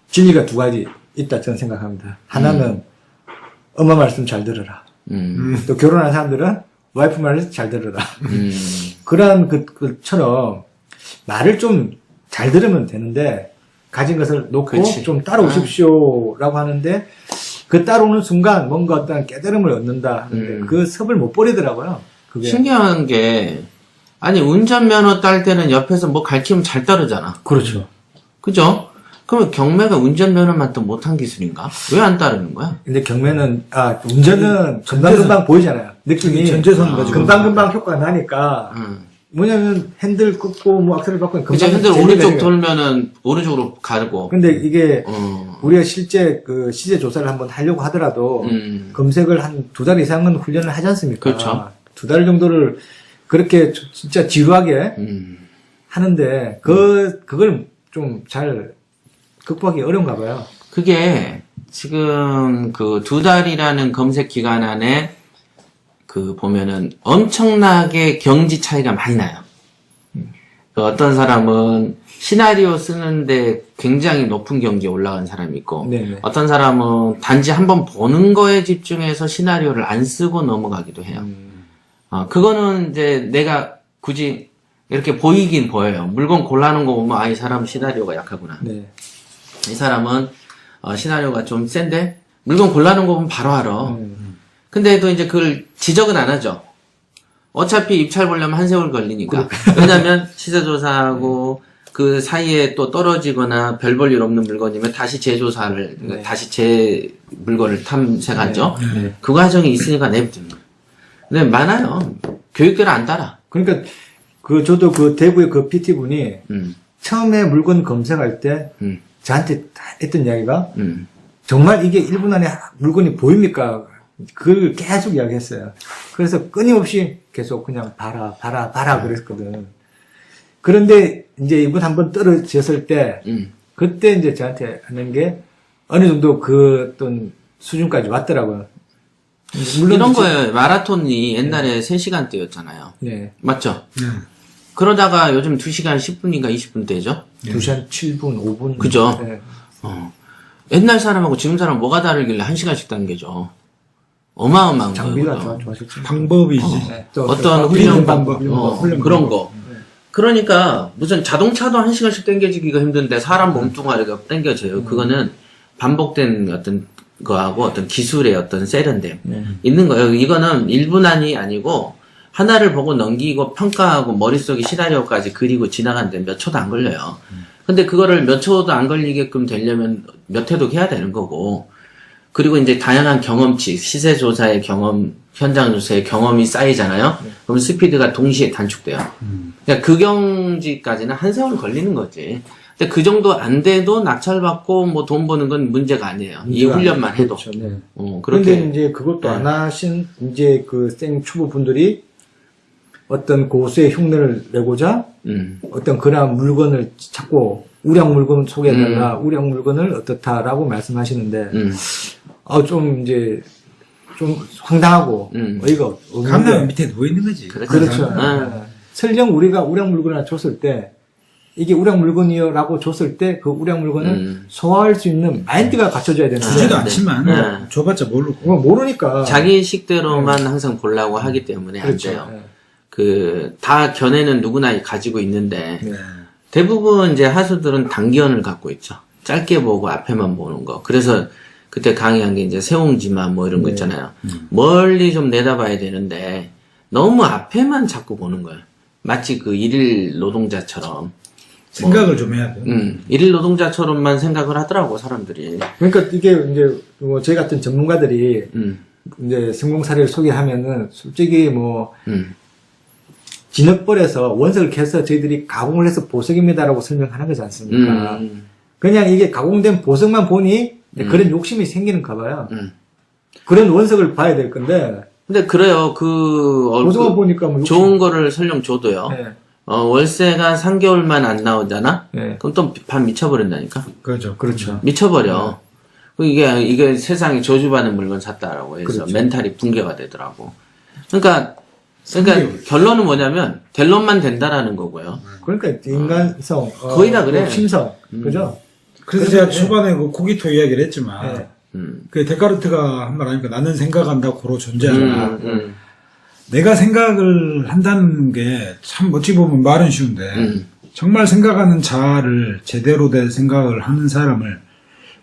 진리가 두 가지 있다 저는 생각합니다. 하나는 엄마 말씀 잘 들어라. 또 결혼한 사람들은 와이프 말을 잘 들어라. 그러한 것처럼 말을 좀 잘 들으면 되는데 가진 것을 놓고 그치. 좀 따라오십시오라고 하는데 그 따라오는 순간 뭔가 어떤 깨달음을 얻는다 하는데 그 섭을 못 버리더라고요. 그게. 신기한 게 아니 운전면허 딸 때는 옆에서 뭐 가르치면 잘 따르잖아. 그렇죠. 그죠? 그러면 경매가 운전면허만 또 못한 기술인가? 왜 안 따르는 거야? 근데 경매는 운전은 금방금방 보이잖아요. 느낌이 전재산 가지고 금방금방 효과가 나니까 뭐냐면 핸들 끄고 뭐 악셀을 바꾸면 그죠? 금방 핸들 재미가 오른쪽 생겨요. 돌면은 오른쪽으로 가고. 근데 이게 어. 우리가 실제 그 시세 조사를 한번 하려고 하더라도 검색을 한 2달 이상은 훈련을 하지 않습니까? 그렇죠. 2달 정도를 그렇게 진짜 지루하게 하는데 그걸 좀 잘 극복하기 어려운가 봐요. 그게 지금 그 2달이라는 검색 기간 안에 그 보면은 엄청나게 경지 차이가 많이 나요. 그 어떤 사람은 시나리오 쓰는데 굉장히 높은 경지에 올라간 사람이 있고 네네. 어떤 사람은 단지 한번 보는 거에 집중해서 시나리오를 안 쓰고 넘어가기도 해요. 그거는 이제 내가 굳이 이렇게 보이긴 보여요. 물건 골라놓은 거 보면 이 사람 시나리오가 약하구나. 네. 이 사람은 시나리오가 좀 센데 물건 골라놓은 거 보면 바로 알아. 근데 또 이제 그걸 지적은 안 하죠. 어차피 입찰 보려면 한 세월 걸리니까. 왜냐면 시세조사하고 그 사이에 또 떨어지거나 별 볼 일 없는 물건이면 다시 재조사를, 다시 재 물건을 탐색하죠. 네. 그 과정이 있으니까 냅둡니다. 근데 많아요. 교육대로 안 따라. 그러니까 저도 그 대구의 그 PT분이 처음에 물건 검색할 때 저한테 했던 이야기가 정말 이게 1분 안에 물건이 보입니까? 그걸 계속 이야기했어요. 그래서 끊임없이 계속 그냥 봐라 그랬거든. 그런데 이제 이분 한번 떨어졌을 때 그때 이제 저한테 하는 게 어느 정도 그 어떤 수준까지 왔더라고요. 물론 이런 이제- 거예요. 마라톤이 옛날에 3시간대였잖아요. 네. 맞죠? 네. 그러다가 요즘 2시간 10분인가 20분대죠? 2시간 7분, 5분. 그죠? 네. 옛날 사람하고 지금 사람 뭐가 다르길래 1시간씩 당겨져. 어마어마한 장비가 거예요. 좋아졌죠. 방법이지. 네. 또 어떤 훈련 훈련 방법, 방법, 훈련 그런 방법. 거. 그러니까 무슨 자동차도 1시간씩 당겨지기가 힘든데 사람 몸뚱아리가 당겨져요. 그거는 반복된 어떤 거하고 어떤 기술의 어떤 세련됨 있는 거예요. 이거는 1분안이 아니고 하나를 보고 넘기고 평가하고 머릿속에 시나리오까지 그리고 지나가는데 몇 초도 안 걸려요. 근데 그거를 몇 초도 안 걸리게끔 되려면 몇 회도 해야 되는 거고, 그리고 이제 다양한 경험치, 시세 조사의 경험, 현장 조사의 경험이 쌓이잖아요. 그럼 스피드가 동시에 단축돼요. 그러니까 그 경지까지는 한 세월 걸리는 거지. 근데 그 정도 안 돼도 낙찰받고 뭐 돈 버는 건 문제가 아니에요. 이 훈련만 해도. 그렇죠. 네. 그렇게. 그런데 이제 그것도 안 하신 이제 그 생 초보 분들이 어떤 고수의 흉내를 내고자 어떤 그런 물건을 찾고 우량 물건 소개해달라, 우량 물건을 어떻다라고 말씀하시는데, 좀 이제 좀 황당하고 어이가 없는 감나무 게 밑에 누워 있는 거지. 그렇죠. 네. 설령 우리가 우량 물건을 줬을 때 이게 우량 물건이요라고 줬을 때 그 우량 물건을 소화할 수 있는 마인드가 갖춰져야 되는데 주지도 네. 않지만 네. 줘봤자 모르고. 그걸 모르니까 자기 식대로만 항상 보려고 하기 때문에 그렇죠. 안 돼요. 네. 다 견해는 누구나 가지고 있는데, 네. 대부분 이제 하수들은 단기언을 갖고 있죠. 짧게 보고 앞에만 보는 거. 그래서 그때 강의한 게 이제 세옹지마 뭐 이런 거 있잖아요. 멀리 좀 내다봐야 되는데 너무 앞에만 자꾸 보는 거예요. 마치 그 일일 노동자처럼. 생각을 좀 해야 돼. 일일 노동자처럼만 생각을 하더라고, 사람들이. 그러니까 이게 이제 뭐 저희 같은 전문가들이 이제 성공 사례를 소개하면은 솔직히 뭐 진흙벌에서 원석을 캐서 저희들이 가공을 해서 보석입니다라고 설명하는 거지 않습니까? 그냥 이게 가공된 보석만 보니 그런 욕심이 생기는가 봐요. 그런 원석을 봐야 될 건데 근데 그래요. 보석만 보니까 뭐 욕심. 좋은 거를 설령 줘도요. 네. 월세가 3개월만 안 나오잖아? 네. 그럼 또 반 미쳐버린다니까? 그렇죠. 그렇죠. 미쳐버려. 이게 세상에 저주받는 물건 샀다라고 해서 그렇죠. 멘탈이 붕괴가 되더라고. 그러니까 삼개월. 결론은 뭐냐면, 델론만 된다라는 거고요. 그러니까 인간성, 거의 다 그래. 심성, 그죠? 그래서 제가 초반에 그 고기토 이야기를 했지만, 네. 그 데카르트가 한 말 하니까 나는 생각한다, 고로 존재한다. 음. 내가 생각을 한다는 게 참 어찌 보면 말은 쉬운데, 정말 생각하는 자아를 제대로 된 생각을 하는 사람을,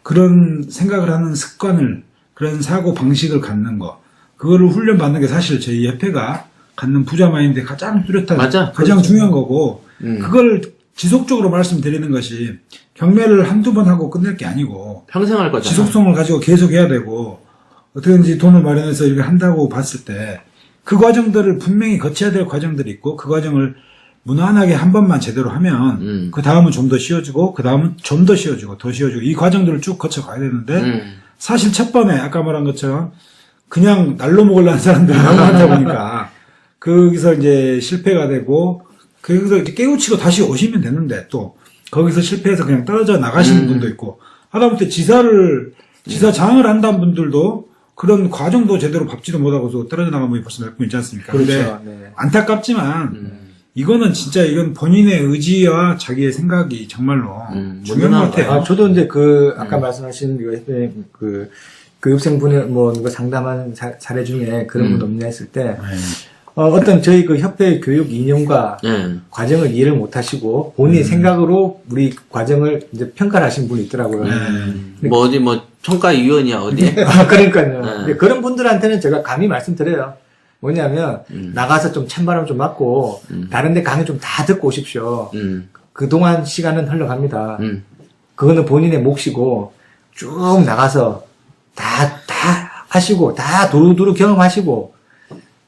그런 생각을 하는 습관을, 그런 사고 방식을 갖는 거, 그거를 훈련받는 게 사실 저희 협회가 갖는 부자 마인드의 가장 뚜렷한, 맞아. 가장 중요한 거고, 그걸 지속적으로 말씀드리는 것이 경매를 한두 번 하고 끝낼 게 아니고, 평생 할 거잖아. 지속성을 가지고 계속 해야 되고, 어떻게든지 돈을 마련해서 이렇게 한다고 봤을 때, 그 과정들을 분명히 거쳐야 될 과정들이 있고, 그 과정을 무난하게 한 번만 제대로 하면, 그 다음은 좀 더 쉬워지고, 그 다음은 좀 더 쉬워지고, 더 쉬워지고, 이 과정들을 쭉 거쳐 가야 되는데, 사실 첫 번에 아까 말한 것처럼, 그냥 날로 먹으려는 사람들이 너무 많다 보니까, 거기서 이제 실패가 되고, 거기서 이제 깨우치고 다시 오시면 되는데, 또, 거기서 실패해서 그냥 떨어져 나가시는 분도 있고, 하다못해 지사장을 한다는 분들도 그런 과정도 제대로 밟지도 못하고서 떨어져 나간 분이 벌써 몇 분 있지 않습니까? 근데 그렇죠. 네. 안타깝지만, 이거는 진짜 이건 본인의 의지와 자기의 생각이 정말로 중요한 것 같아요. 저도 이제 아까 말씀하신 그 교육생분의 뭐 누가 상담한 사례 중에 그런 분 없냐 했을 때, 어떤 저희 그 협회 교육 이념과 과정을 이해를 못 하시고 본인의 생각으로 우리 과정을 이제 평가를 하신 분이 있더라고요. 뭐 평가위원이야, 어디? 그러니까요. 근데 그런 분들한테는 제가 감히 말씀드려요. 뭐냐면, 나가서 좀 찬바람 좀 맞고, 다른 데 강의 좀 다 듣고 오십시오. 그동안 시간은 흘러갑니다. 그거는 본인의 몫이고, 쭉 나가서 다 하시고, 다 두루두루 경험하시고,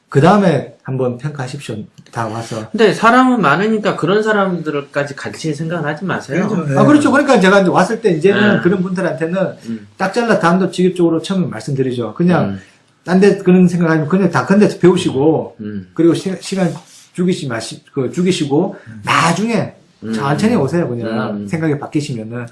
그 다음에 한번 평가하십시오. 다 와서. 근데 사람은 많으니까 그런 사람들까지 같이 생각을 하지 마세요. 그렇죠. 그러니까 제가 이제 왔을 때 이제는 네. 그런 분들한테는 딱 잘라 단도직입적으로 처음에 말씀드리죠. 그냥 딴 데 그런 생각하면 그냥 다 큰 데서 배우시고 그리고 시간 죽이시고 나중에 천천히 오세요. 그냥 생각이 바뀌시면은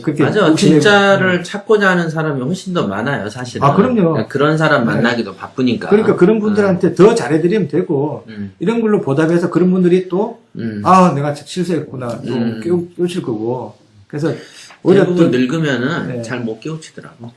그렇게 맞아. 욕심내고. 진짜를 찾고자 하는 사람이 훨씬 더 많아요, 사실은. 아, 그럼요. 그러니까 그런 사람 만나기도 바쁘니까. 그러니까 그런 분들한테 더 잘해드리면 되고 이런 걸로 보답해서 그런 분들이 또 아, 내가 실수했구나 또 깨우칠 거고 그래서 오히려 또 대부분 늙으면은 네. 잘 못 깨우치더라고.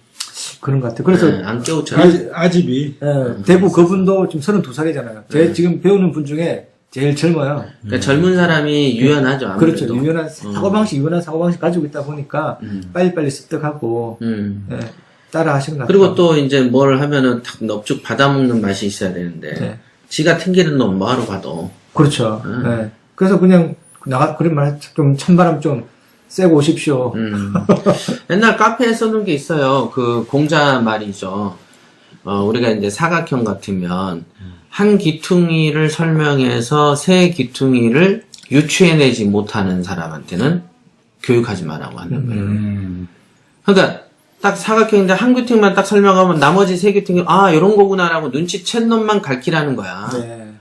그런 것 같아요. 그래서 안 깨우쳐요. 아집이. 대부 그분도 지금 32살이잖아요. 제 지금 배우는 분 중에 제일 젊어요. 그러니까 젊은 사람이 유연하죠, 아무래도. 그렇죠. 유연한 사고방식 가지고 있다 보니까 빨리빨리 습득하고 예, 따라 하시는 것 같아요. 그리고 또 이제 뭘 하면은 탁 넙죽 받아먹는 맛이 있어야 되는데, 네. 지가 튕기는 놈 뭐하러 봐도. 그렇죠. 예. 그래서 그냥 그런 말 좀 찬바람 좀 쐬고 오십시오. 옛날 카페에 써놓은 게 있어요. 그 공자 말이죠. 우리가 이제 사각형 같으면, 한 기퉁이를 설명해서 세 기퉁이를 유추해내지 못하는 사람한테는 교육하지 말라고 한단 말이에요. 그러니까 딱 사각형인데 한 기퉁만 딱 설명하면 나머지 세 기퉁이 아 이런 거구나라고 눈치챈 놈만 가르치라는 거야. 네.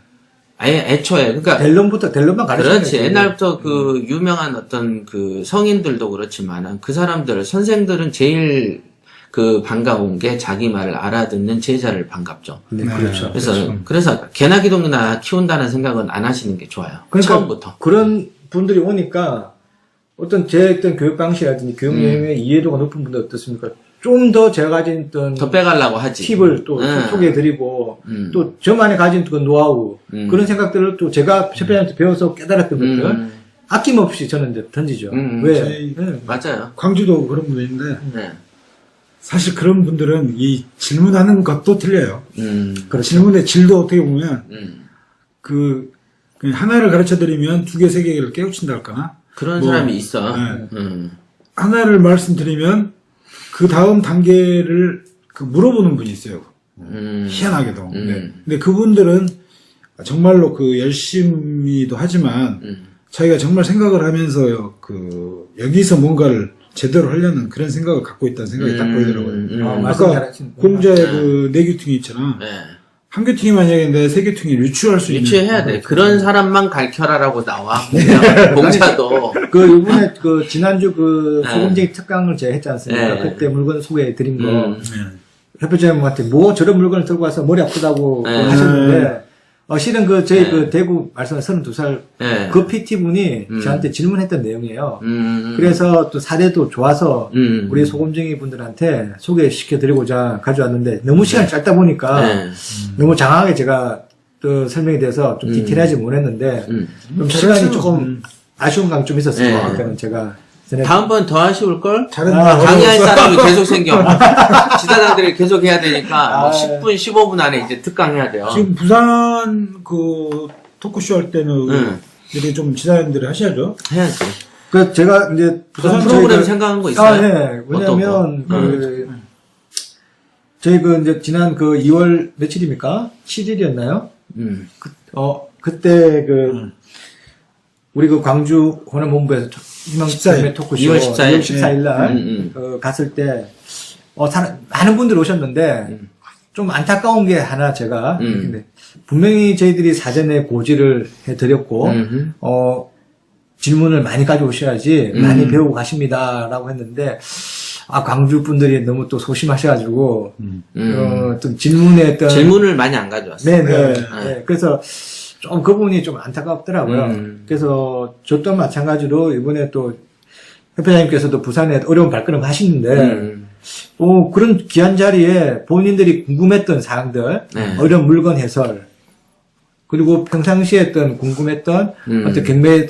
아예 애초에 그러니까 델론만 가르치는 그렇지. 옛날부터 그 유명한 어떤 그 성인들도 그렇지만 그 사람들 선생들은 제일 그 반가운 게 자기 말을 알아듣는 제자를 반갑죠. 네, 그렇죠. 그래서 개나 기동이나 키운다는 생각은 안 하시는 게 좋아요. 그러니까 처음부터. 그런 분들이 오니까 어떤 교육 방식이라든지 교육 내용의 이해도가 높은 분들 어떻습니까? 좀 더 제가 가진 어떤 더 빼가려고 하지. 팁을 또 소개해드리고 또 저만이 가진 그 노하우 그런 생각들을 또 제가 셰프한테 배워서 깨달았던 것들 아낌없이 저는 이제 던지죠. 왜? 맞아요. 광주도 그런 분인데 네. 사실 그런 분들은 이 질문하는 것도 틀려요. 그렇죠. 질문의 질도 어떻게 보면 그 하나를 가르쳐 드리면 두 개, 세 개를 깨우친다 할까나? 그런 사람이 있어. 네. 하나를 말씀드리면 그 다음 단계를 물어보는 분이 있어요. 희한하게도. 네. 근데 그분들은 정말로 그 열심히도 하지만 자기가 정말 생각을 하면서 여기서 뭔가를 제대로 하려는 그런 생각을 갖고 있다는 생각이 딱 보이더라고요. 말씀 아까 잘하신 공자의 그 네 규퉁이 있잖아. 네. 한 규퉁이 만약에 세 규퉁이 유추할 수 있는. 유치해야 돼. 그런 사람만 가르쳐라라고 나와. 공자도. 요번에 지난주 소금쟁이 특강을 제가 했지 않습니까? 네. 그때 물건 소개해 드린 거. 네. 협회장님한테 저런 물건을 들고 와서 머리 아프다고 네. 하셨는데, 실은 저희 대구 말씀한 32살 네. 그 PT분이 저한테 질문했던 내용이에요. 음. 그래서 또 사례도 좋아서 음. 우리 소금쟁이 분들한테 소개시켜 드리고자 가져왔는데 너무 시간이 짧다 보니까 네. 너무 장황하게 제가 또 설명이 돼서 좀 디테일하지 못했는데 좀 시간이 조금 아쉬운 감이 좀 있었어요. 네. 아까는 제가 다음번 더 아쉬울걸? 잘했나? 강의할 사람이 계속 생겨. 지사장들이 계속 해야 되니까, 10분, 15분 안에 이제 특강해야 돼요. 지금 부산 토크쇼 할 때는 이렇게 좀 지사님들이 하셔야죠. 해야지. 그 제가 이제 부산 프로그램 생각한 거 있어요? 네. 왜냐면 저희 이제 지난 2월 며칠입니까? 7일이었나요? 그때 우리 광주 호남본부에서 희망 토크쇼 2월 14일. 14일 날 갔을 때 많은 분들이 오셨는데 좀 안타까운 게 하나 제가 근데 분명히 저희들이 사전에 고지를 해드렸고 질문을 많이 가져오셔야지 많이 배우고 가십니다라고 했는데 광주 분들이 너무 또 소심하셔가지고 좀 질문을 많이 안 가져왔어요. 네. 그래서 좀 그 부분이 좀 안타깝더라고요. 그래서 저 또한 마찬가지로 이번에 또 협회장님께서도 부산에 어려운 발걸음 하시는데 그런 귀한 자리에 본인들이 궁금했던 사항들, 어려운 물건 해설, 그리고 평상시에 했던 궁금했던 어떤 경매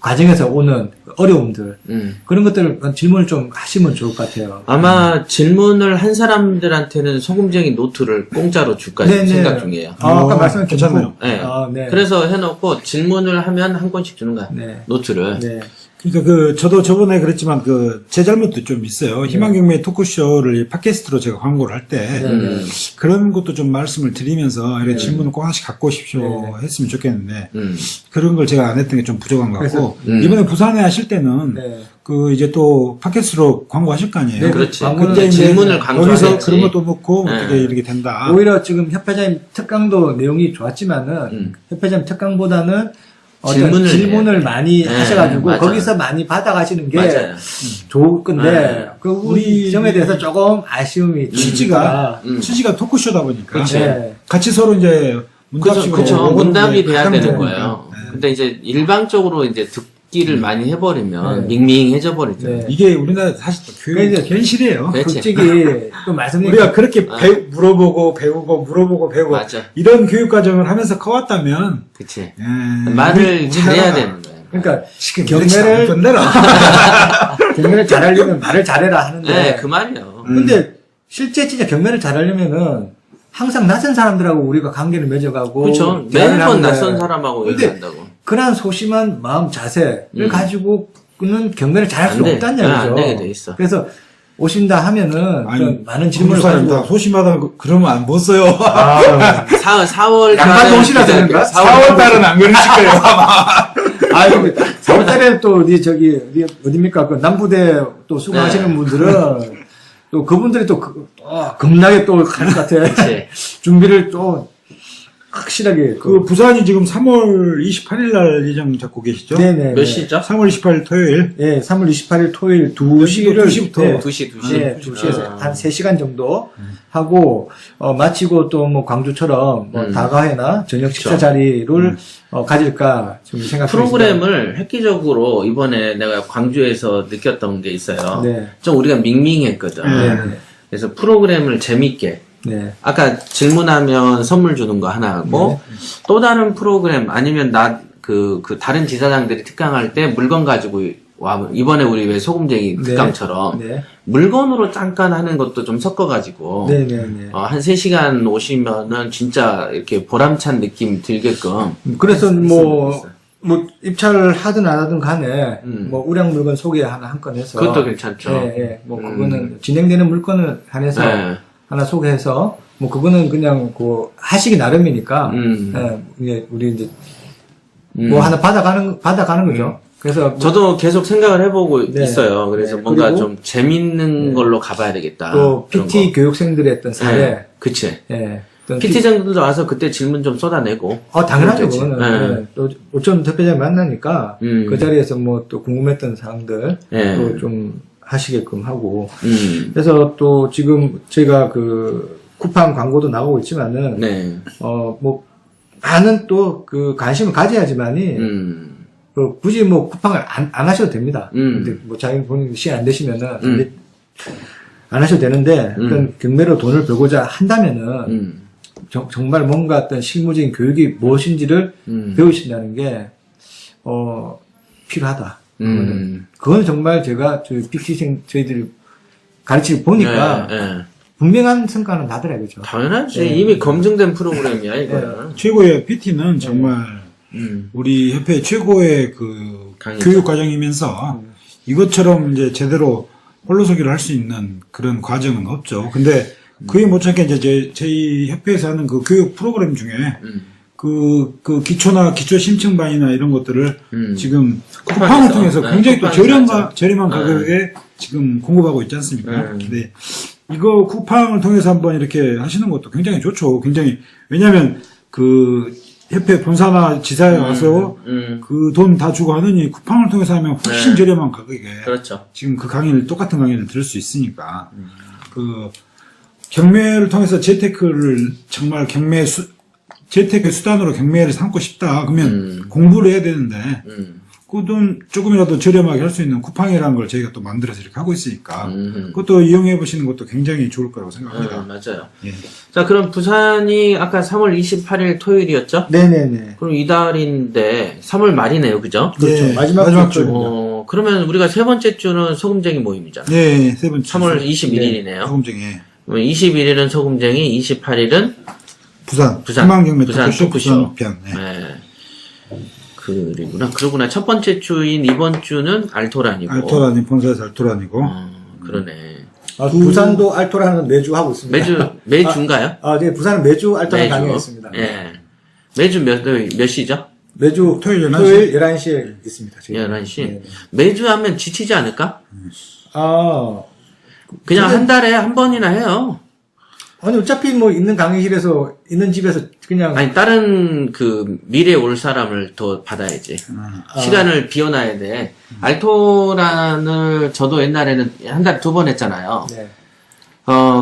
과정에서 오는 어려움들, 그런 것들을 질문을 좀 하시면 좋을 것 같아요. 아마 질문을 한 사람들한테는 소금쟁이 노트를 공짜로 줄까 생각 중이에요. 아까 말씀하신 괜찮네요. 네. 네. 그래서 해놓고 질문을 하면 한 권씩 주는 거야. 네. 노트를. 네. 그러니까 저도 저번에 그랬지만 제 잘못도 좀 있어요. 희망경매 토크쇼를 팟캐스트로 제가 광고를 할 때 그런 것도 좀 말씀을 드리면서 이런 질문을 꼭 하나씩 갖고 오십시오 했으면 좋겠는데 그런 걸 제가 안 했던 게 좀 부족한 것 같고 이번에 부산에 하실 때는 이제 또 팟캐스트로 광고하실 거 아니에요. 네, 그렇지. 광고는 그때 이제 질문을 여기서 강조하겠지. 그런 것도 넣고 어떻게 이렇게 된다. 오히려 지금 협회장님 특강도 내용이 좋았지만은 협회장님 특강보다는 질문을 많이 네, 하셔가지고 맞아요. 거기서 많이 받아가시는 게 맞아요. 좋을 건데 네. 그 우리 점에 대해서 조금 아쉬움이 취지가 토크쇼다 보니까 그치. 네. 같이 서로 이제 문답식으로 그쵸. 오는 문답이 게 돼야 가장 되는 좋으니까. 거예요. 네. 근데 이제 일방적으로 이제 듣기를 많이 해버리면 네. 밍밍해져 버리죠. 네. 이게 우리나라 사실 또 교육 그러니까 현실이에요. 그렇지. 솔직히 또 말씀드린 우리가 그렇게 물어보고 배우고 물어보고 배우고 맞아. 이런 교육 과정을 하면서 커왔다면 그치. 예, 말을 잘해야 우리나라가 되는 거예요. 그러니까 지금 경매를 경매를 잘하려면 말을 잘해라 하는데 네, 그 말이에요. 근데 실제 진짜 경매를 잘하려면은 항상 낯선 사람들하고 우리가 관계를 맺어가고 그렇죠. 대화를 매번 하는데 낯선 사람하고 근데 얘기한다고. 그러한 소심한 마음 자세를 가지고는 경매를 잘할 안 수가 돼. 없다는 안 얘기죠. 되게 돼 있어. 그래서 오신다 하면은 그런 많은 질문을 사람 다 가지고 소심하다 그러면 안 못 써요. 4월 양반 옷이라 되는가? 4월 달은 안 그러실 거예요 아마. 아, 4월달에 또, 어디 어딥니까? 그 남부대 또 수강하시는 네. 분들은 또 그분들이 또, 겁나게 또 갈 것 같아. 그치. 준비를 또 확실하게. 그 부산이 지금 3월 28일 날 예정 잡고 계시죠? 네네. 몇 시죠? 3월 28일 토요일. 예, 3월 28일 토요일 2시를. 2시부터. 2시. 네, 2시에서 아. 한 3시간 정도 하고, 마치고 또 뭐 광주처럼 뭐 다가회나 저녁 식사 자리를 가질까 좀 생각합니다. 프로그램을 획기적으로 이번에 내가 광주에서 느꼈던 게 있어요. 네. 좀 우리가 밍밍했거든. 네. 그래서 프로그램을 재밌게. 네. 아까 질문하면 선물 주는 거 하나 하고, 또 다른 프로그램, 아니면 그 다른 지사장들이 특강할 때 물건 가지고 와, 이번에 우리 왜 소금쟁이 네. 특강처럼, 네. 물건으로 잠깐 하는 것도 좀 섞어가지고, 네네네. 한 3시간 오시면은 진짜 이렇게 보람찬 느낌 들게끔. 그래서 뭐 있어요. 입찰을 하든 안 하든 간에 뭐 우량 물건 소개 한 건 해서 그것도 괜찮죠. 예, 예. 뭐 그거는 진행되는 물건을 한해서 네. 하나 소개해서 뭐 그거는 그냥 그 하시기 나름이니까 예, 우리 이제 뭐 하나 받아가는 거죠. 그래서 저도 계속 생각을 해보고 네. 있어요. 그래서 네. 뭔가 그리고 좀 재밌는 걸로 가봐야 되겠다. 또 그런 PT 거. 교육생들의 어떤 사례, 네. 그치. 예, 어떤 PT장들도 와서 그때 질문 좀 쏟아내고. 당연하죠. 그렇겠지. 그거는 네. 또 오천 대표장 만나니까 그 자리에서 뭐 또 궁금했던 사항들 네. 또 좀 하시게끔 하고 그래서 그래서 또 지금 저희가 그 쿠팡 광고도 나오고 있지만은 네. 뭐 많은 또 그 관심을 가져야지만이 그 굳이 뭐 쿠팡을 안 하셔도 됩니다. 근데 뭐 자기 본인 시간 안 되시면은 이제 안 하셔도 되는데 어떤 경매로 돈을 벌고자 한다면은 정말 뭔가 어떤 실무적인 교육이 무엇인지를 배우신다는 게 필요하다. 그건 정말 제가 저희 PT생 저희들이 가르치고 보니까 네, 네. 분명한 성과는 나더라고요. 그죠? 당연하지. 네. 이미 검증된 프로그램이야, 이거는. 최고의 PT는 정말 우리 협회 최고의 그 강의자. 교육 과정이면서 이것처럼 이제 제대로 홀로서기를 할 수 있는 그런 과정은 없죠. 근데 그에 못지않게 이제 저희 협회에서 하는 그 교육 프로그램 중에 그 기초나 기초 심층반이나 이런 것들을 지금 쿠팡을 통해서 네, 굉장히 또 쿠팡에서 저렴한 가격에 지금 공급하고 있지 않습니까? 근데 이거 쿠팡을 통해서 한번 이렇게 하시는 것도 굉장히 좋죠. 굉장히 왜냐하면 그 협회 본사나 지사에 와서 그 돈 다 주고 하느니 쿠팡을 통해서 하면 훨씬 저렴한 가격에 그렇죠. 지금 그 강의를 똑같은 강의를 들을 수 있으니까 그 경매를 통해서 재테크를 정말 재테크 수단으로 경매를 삼고 싶다 그러면 공부를 해야 되는데 그 돈 조금이라도 저렴하게 할 수 있는 쿠팡이라는 걸 저희가 또 만들어서 이렇게 하고 있으니까 그것도 이용해 보시는 것도 굉장히 좋을 거라고 생각합니다. 맞아요. 예. 자, 그럼 부산이 아까 3월 28일 토요일이었죠? 네네네. 그럼 이달인데 3월 말이네요, 그죠? 그렇죠. 예, 마지막 주. 그러면 우리가 세 번째 주는 소금쟁이 모임이잖아. 네, 세 번째. 3월 21일이네요. 소금쟁이. 21일은 소금쟁이, 28일은 부산. 부산. 희망경매 부산 토크쇼 토크쇼. 부산 편. 네. 네. 그러구나. 첫 번째 주인 이번 주는 알토란이고. 알토란이 본사에서 알토란이고. 그러네. 부산도 알토라는 매주 하고 있습니다. 매주인가요? 네, 부산은 매주 알토라 강의했습니다. 예. 매주 몇 시죠? 매주 토요일 11시에 있습니다. 저희. 11시. 네. 매주 하면 지치지 않을까? 아, 그냥 한 달에 한 번이나 해요. 아니, 어차피 뭐 있는 강의실에서, 있는 집에서 그냥. 아니, 다른 그 미래에 올 사람을 더 받아야지. 시간을 비워놔야 돼. 알토란을 저도 옛날에는 한 달에 2번 했잖아요. 네.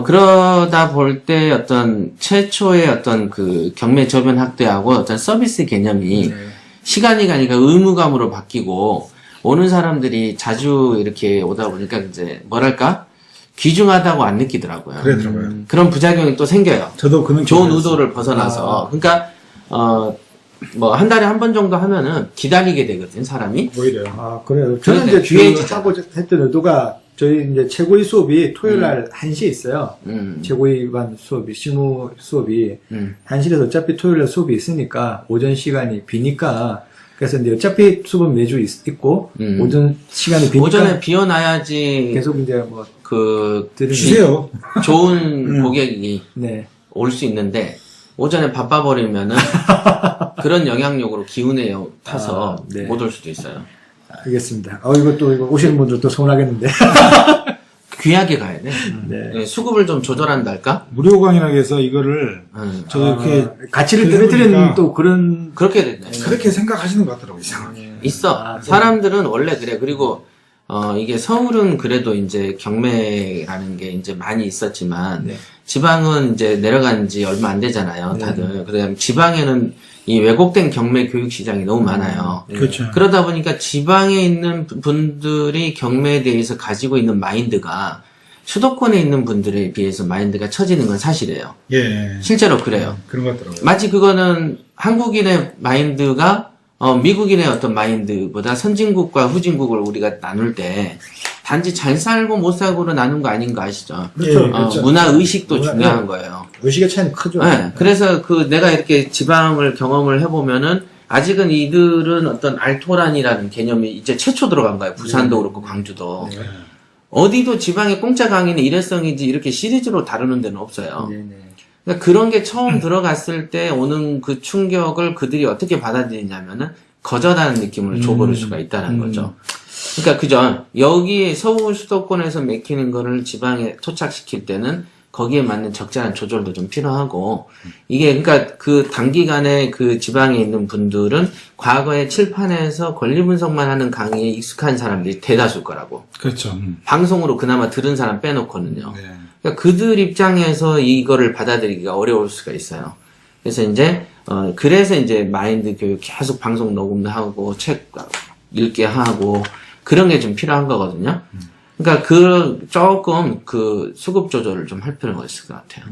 그러다 볼 때 어떤 최초의 어떤 그 경매 저변 확대하고 어떤 서비스 개념이 시간이 가니까 의무감으로 바뀌고 오는 사람들이 자주 이렇게 오다 보니까 이제 뭐랄까? 귀중하다고 안 느끼더라고요. 그러더라고요. 그런 부작용이 또 생겨요. 저도 그는 좋은 의도를 벗어나서. 그러니까, 뭐, 한 달에 한 번 정도 하면은 기다리게 되거든, 사람이. 오히려. 아, 그래요. 저는 그러니까 이제 귀해지잖아. 하고 했던 의도가 저희 이제 최고위 수업이 토요일 날 1시에 있어요. 최고위반 수업이, 실무 수업이 1시에서 어차피 토요일 날 수업이 있으니까 오전 시간이 비니까 그래서 이제 어차피 수업은 매주 있고 오전 시간이 비니까 오전에 비워놔야지 계속 이제 뭐 들으면 쉬세요. 좋은 고객이 네. 올 수 있는데 오전에 바빠버리면은 그런 영향력으로 기운에 타서 네. 못 올 수도 있어요. 알겠습니다. 이것도 이거 오시는 분들도 서운하겠는데. 귀하게 가야 돼. 네. 네, 수급을 좀 조절한달까? 무료 강의라고 해서 이거를 저 이렇게 가치를 그러다 떨어뜨리는 보니까 또 그런 그렇게 됐네. 그렇게 생각하시는 것 같더라고요. 이상하게. 있어. 사람들은 원래 그래. 그리고 이게 서울은 그래도 이제 경매라는 게 이제 많이 있었지만 네. 지방은 이제 내려간 지 얼마 안 되잖아요. 다들. 그다음에 지방에는 이 왜곡된 경매 교육 시장이 너무 많아요. 그렇죠. 그러다 보니까 지방에 있는 분들이 경매에 대해서 가지고 있는 마인드가 수도권에 있는 분들에 비해서 마인드가 처지는 건 사실이에요. 예. 실제로 그래요. 그런 것 같더라고요. 마치 그거는 한국인의 마인드가 미국인의 어떤 마인드보다 선진국과 후진국을 우리가 나눌 때 단지 잘 살고 못 살고로 나눈 거 아닌 거 아시죠? 그렇죠. 그렇죠. 문화 의식도 문화, 중요한 거예요. 의식의 차이는 크죠. 네, 그래서 내가 이렇게 지방을 경험을 해보면은 아직은 이들은 어떤 알토란이라는 개념이 이제 최초 들어간 거예요. 부산도 그렇고 광주도. 어디도 지방의 공짜 강의는 일회성이지 이렇게 시리즈로 다루는 데는 없어요. 그러니까 그런 게 처음 들어갔을 때 오는 그 충격을 그들이 어떻게 받아들이냐면은 거절하는 느낌을 줘버릴 수가 있다는 거죠. 그러니까 그죠. 여기 서울 수도권에서 맥히는 거를 지방에 토착시킬 때는 거기에 맞는 적절한 조절도 좀 필요하고 이게 그러니까 그 단기간에 그 지방에 있는 분들은 과거에 칠판에서 권리 분석만 하는 강의에 익숙한 사람들이 대다수일 거라고. 그렇죠. 방송으로 그나마 들은 사람 빼놓고는요. 네. 그러니까 그들 입장에서 이거를 받아들이기가 어려울 수가 있어요. 그래서 이제 그래서 이제 마인드 교육 계속 방송 녹음도 하고 책 읽게 하고 그런 게 좀 필요한 거거든요. 그러니까 조금 그 수급 조절을 좀 할 필요가 있을 것 같아요.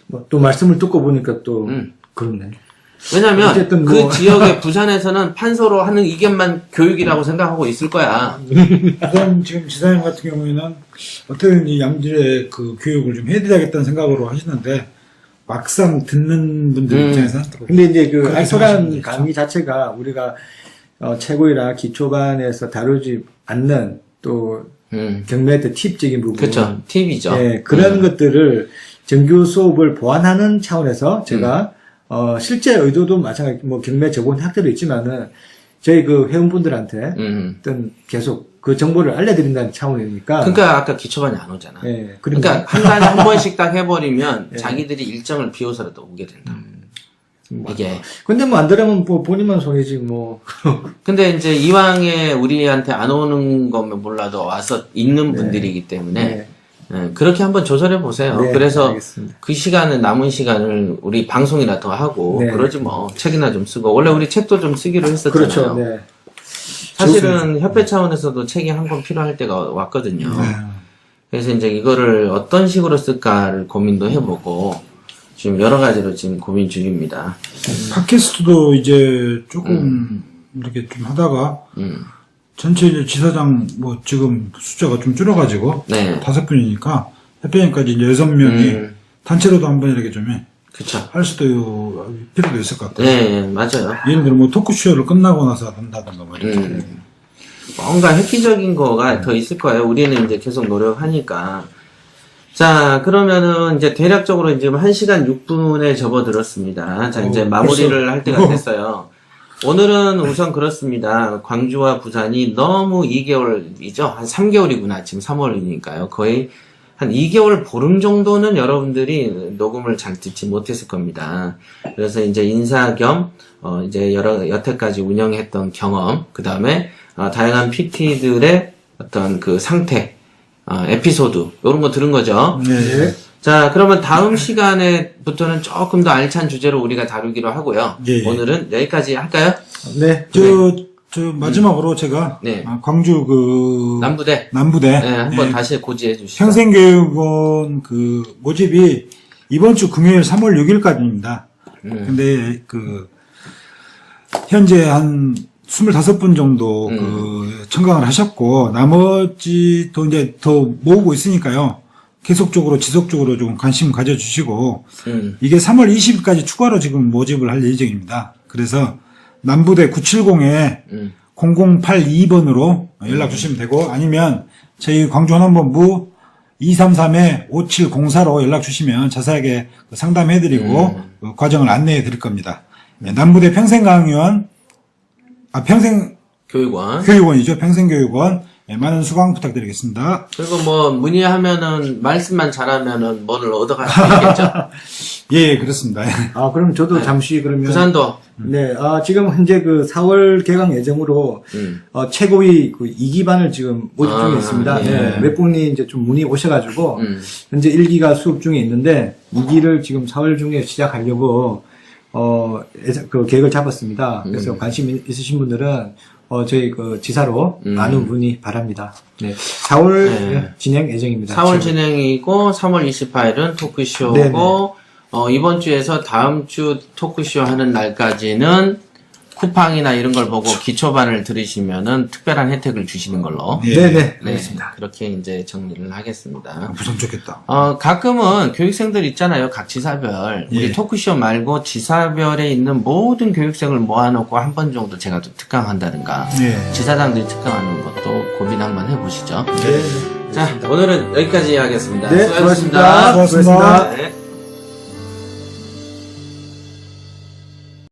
뭐 또 말씀을 듣고 보니까 또 그렇네. 왜냐면 어쨌든 그 뭐 지역의 부산에서는 판서로 하는 이게만 교육이라고 생각하고 있을 거야. 부산 지금 지사님 같은 경우에는 어떻게든지 양질의 그 교육을 좀 해드려야겠다는 생각으로 하시는데 막상 듣는 분들 입장에서는 근데 이제 그 그렇게 알토란 생각하시면 강의 자체가 우리가 최고위나 기초반에서 다루지 않는 또 경매 때 팁적인 부분, 그렇죠. 팁이죠. 예, 그런 것들을 정규 수업을 보완하는 차원에서 제가 실제 의도도 마찬가지, 뭐 경매 저번 학대도 있지만은 저희 그 회원분들한테 어떤 계속 그 정보를 알려드린다는 차원이니까. 그러니까 아까 기초반이 안 오잖아. 예, 그러니까 한 달에 한 번씩 딱 해버리면 자기들이 일정을 비워서라도 오게 된다. 이게. 근데 뭐 안 들으면 뭐 본인만 손해지 뭐. 근데 이제 이왕에 우리한테 안 오는 거면 몰라도 와서 있는 분들이기 때문에 예, 그렇게 한번 조절해 보세요. 네, 그래서 알겠습니다. 그 시간은 남은 시간을 우리 방송이나 더 하고 네. 그러지 뭐 책이나 좀 쓰고 원래 우리 책도 좀 쓰기로 했었잖아요. 그렇죠. 네. 사실은 협회 차원에서도 책이 한 권 필요할 때가 왔거든요. 그래서 이제 이거를 어떤 식으로 쓸까를 고민도 해보고 지금 여러 가지로 지금 고민 중입니다. 팟캐스트도 이제 조금 이렇게 좀 하다가 전체 이제 지사장 뭐 지금 숫자가 좀 줄어가지고 네. 5분이니까 협회원까지 이제 6명이 단체로도 한번 이렇게 좀 그쵸. 할 수도 필요도 있을 것 같아요. 네, 맞아요. 예를 들어 뭐 토크쇼를 끝나고 나서 한다든가 뭐 이렇게. 뭔가 획기적인 거가 더 있을 거예요. 우리는 이제 계속 노력하니까. 자, 그러면은 이제 대략적으로 지금 1시간 6분에 접어들었습니다. 자, 이제 마무리를 할 때가 됐어요. 오늘은 우선 그렇습니다. 광주와 부산이 너무 2개월이죠? 한 3개월이구나. 지금 3월이니까요. 거의 한 2개월 보름 정도는 여러분들이 녹음을 잘 듣지 못했을 겁니다. 그래서 이제 인사 겸, 이제 여태까지 운영했던 경험, 그 다음에, 다양한 PT들의 어떤 그 상태, 에피소드, 이런 거 들은 거죠. 네. 자, 그러면 다음 시간에부터는 조금 더 알찬 주제로 우리가 다루기로 하고요. 예, 예. 오늘은 여기까지 할까요? 네. 저 마지막으로 제가 네. 광주 그 남부대. 남부대 네, 한번 예, 다시 고지해 주시죠. 평생교육원 그 모집이 이번 주 금요일 3월 6일까지입니다. 근데 그 현재 한 25분 정도 그 청강을 하셨고 나머지 또 이제 더 모으고 있으니까요. 계속적으로 지속적으로 좀 관심 가져주시고 이게 3월 20일까지 추가로 지금 모집을 할 예정입니다. 그래서 남부대 970에 0082번으로 연락 주시면 되고 아니면 저희 광주 호남본부 233-5704로 연락 주시면 자세하게 상담해드리고 그 과정을 안내해 드릴 겁니다. 네, 남부대 평생강의원 평생교육원이죠. 평생교육원 네, 많은 수강 부탁드리겠습니다. 그리고 뭐 문의하면은 말씀만 잘하면은 뭐를 얻어갈 수 있겠죠. 예, 그렇습니다. 그럼 저도 잠시 그러면. 부산도. 네, 지금 현재 그 4월 개강 예정으로, 최고위 그 2기반을 지금 모집 중에 있습니다. 예. 네, 몇 분이 이제 좀 문의 오셔가지고, 현재 1기가 수업 중에 있는데, 2기를 지금 4월 중에 시작하려고, 그 계획을 잡았습니다. 그래서 관심 있으신 분들은, 저희 그 지사로 많은 문의 바랍니다. 네. 4월 네. 진행 예정입니다. 4월 진행이고 3월 28일은 토크쇼고 네네. 이번 주에서 다음 주 토크쇼 하는 날까지는 쿠팡이나 이런 걸 보고 기초반을 들으시면은 특별한 혜택을 주시는 걸로. 예. 네네. 네, 알겠습니다. 그렇게 이제 정리를 하겠습니다. 부산 좋겠다. 가끔은 교육생들 있잖아요. 각 지사별. 우리 예. 토크쇼 말고 지사별에 있는 모든 교육생을 모아놓고 한 번 정도 제가 또 특강한다든가. 예. 지사장들이 특강하는 것도 고민 한번 해보시죠. 네. 자, 오늘은 여기까지 하겠습니다. 네, 수고하셨습니다. 수고하셨습니다. 수고하셨습니다. 네.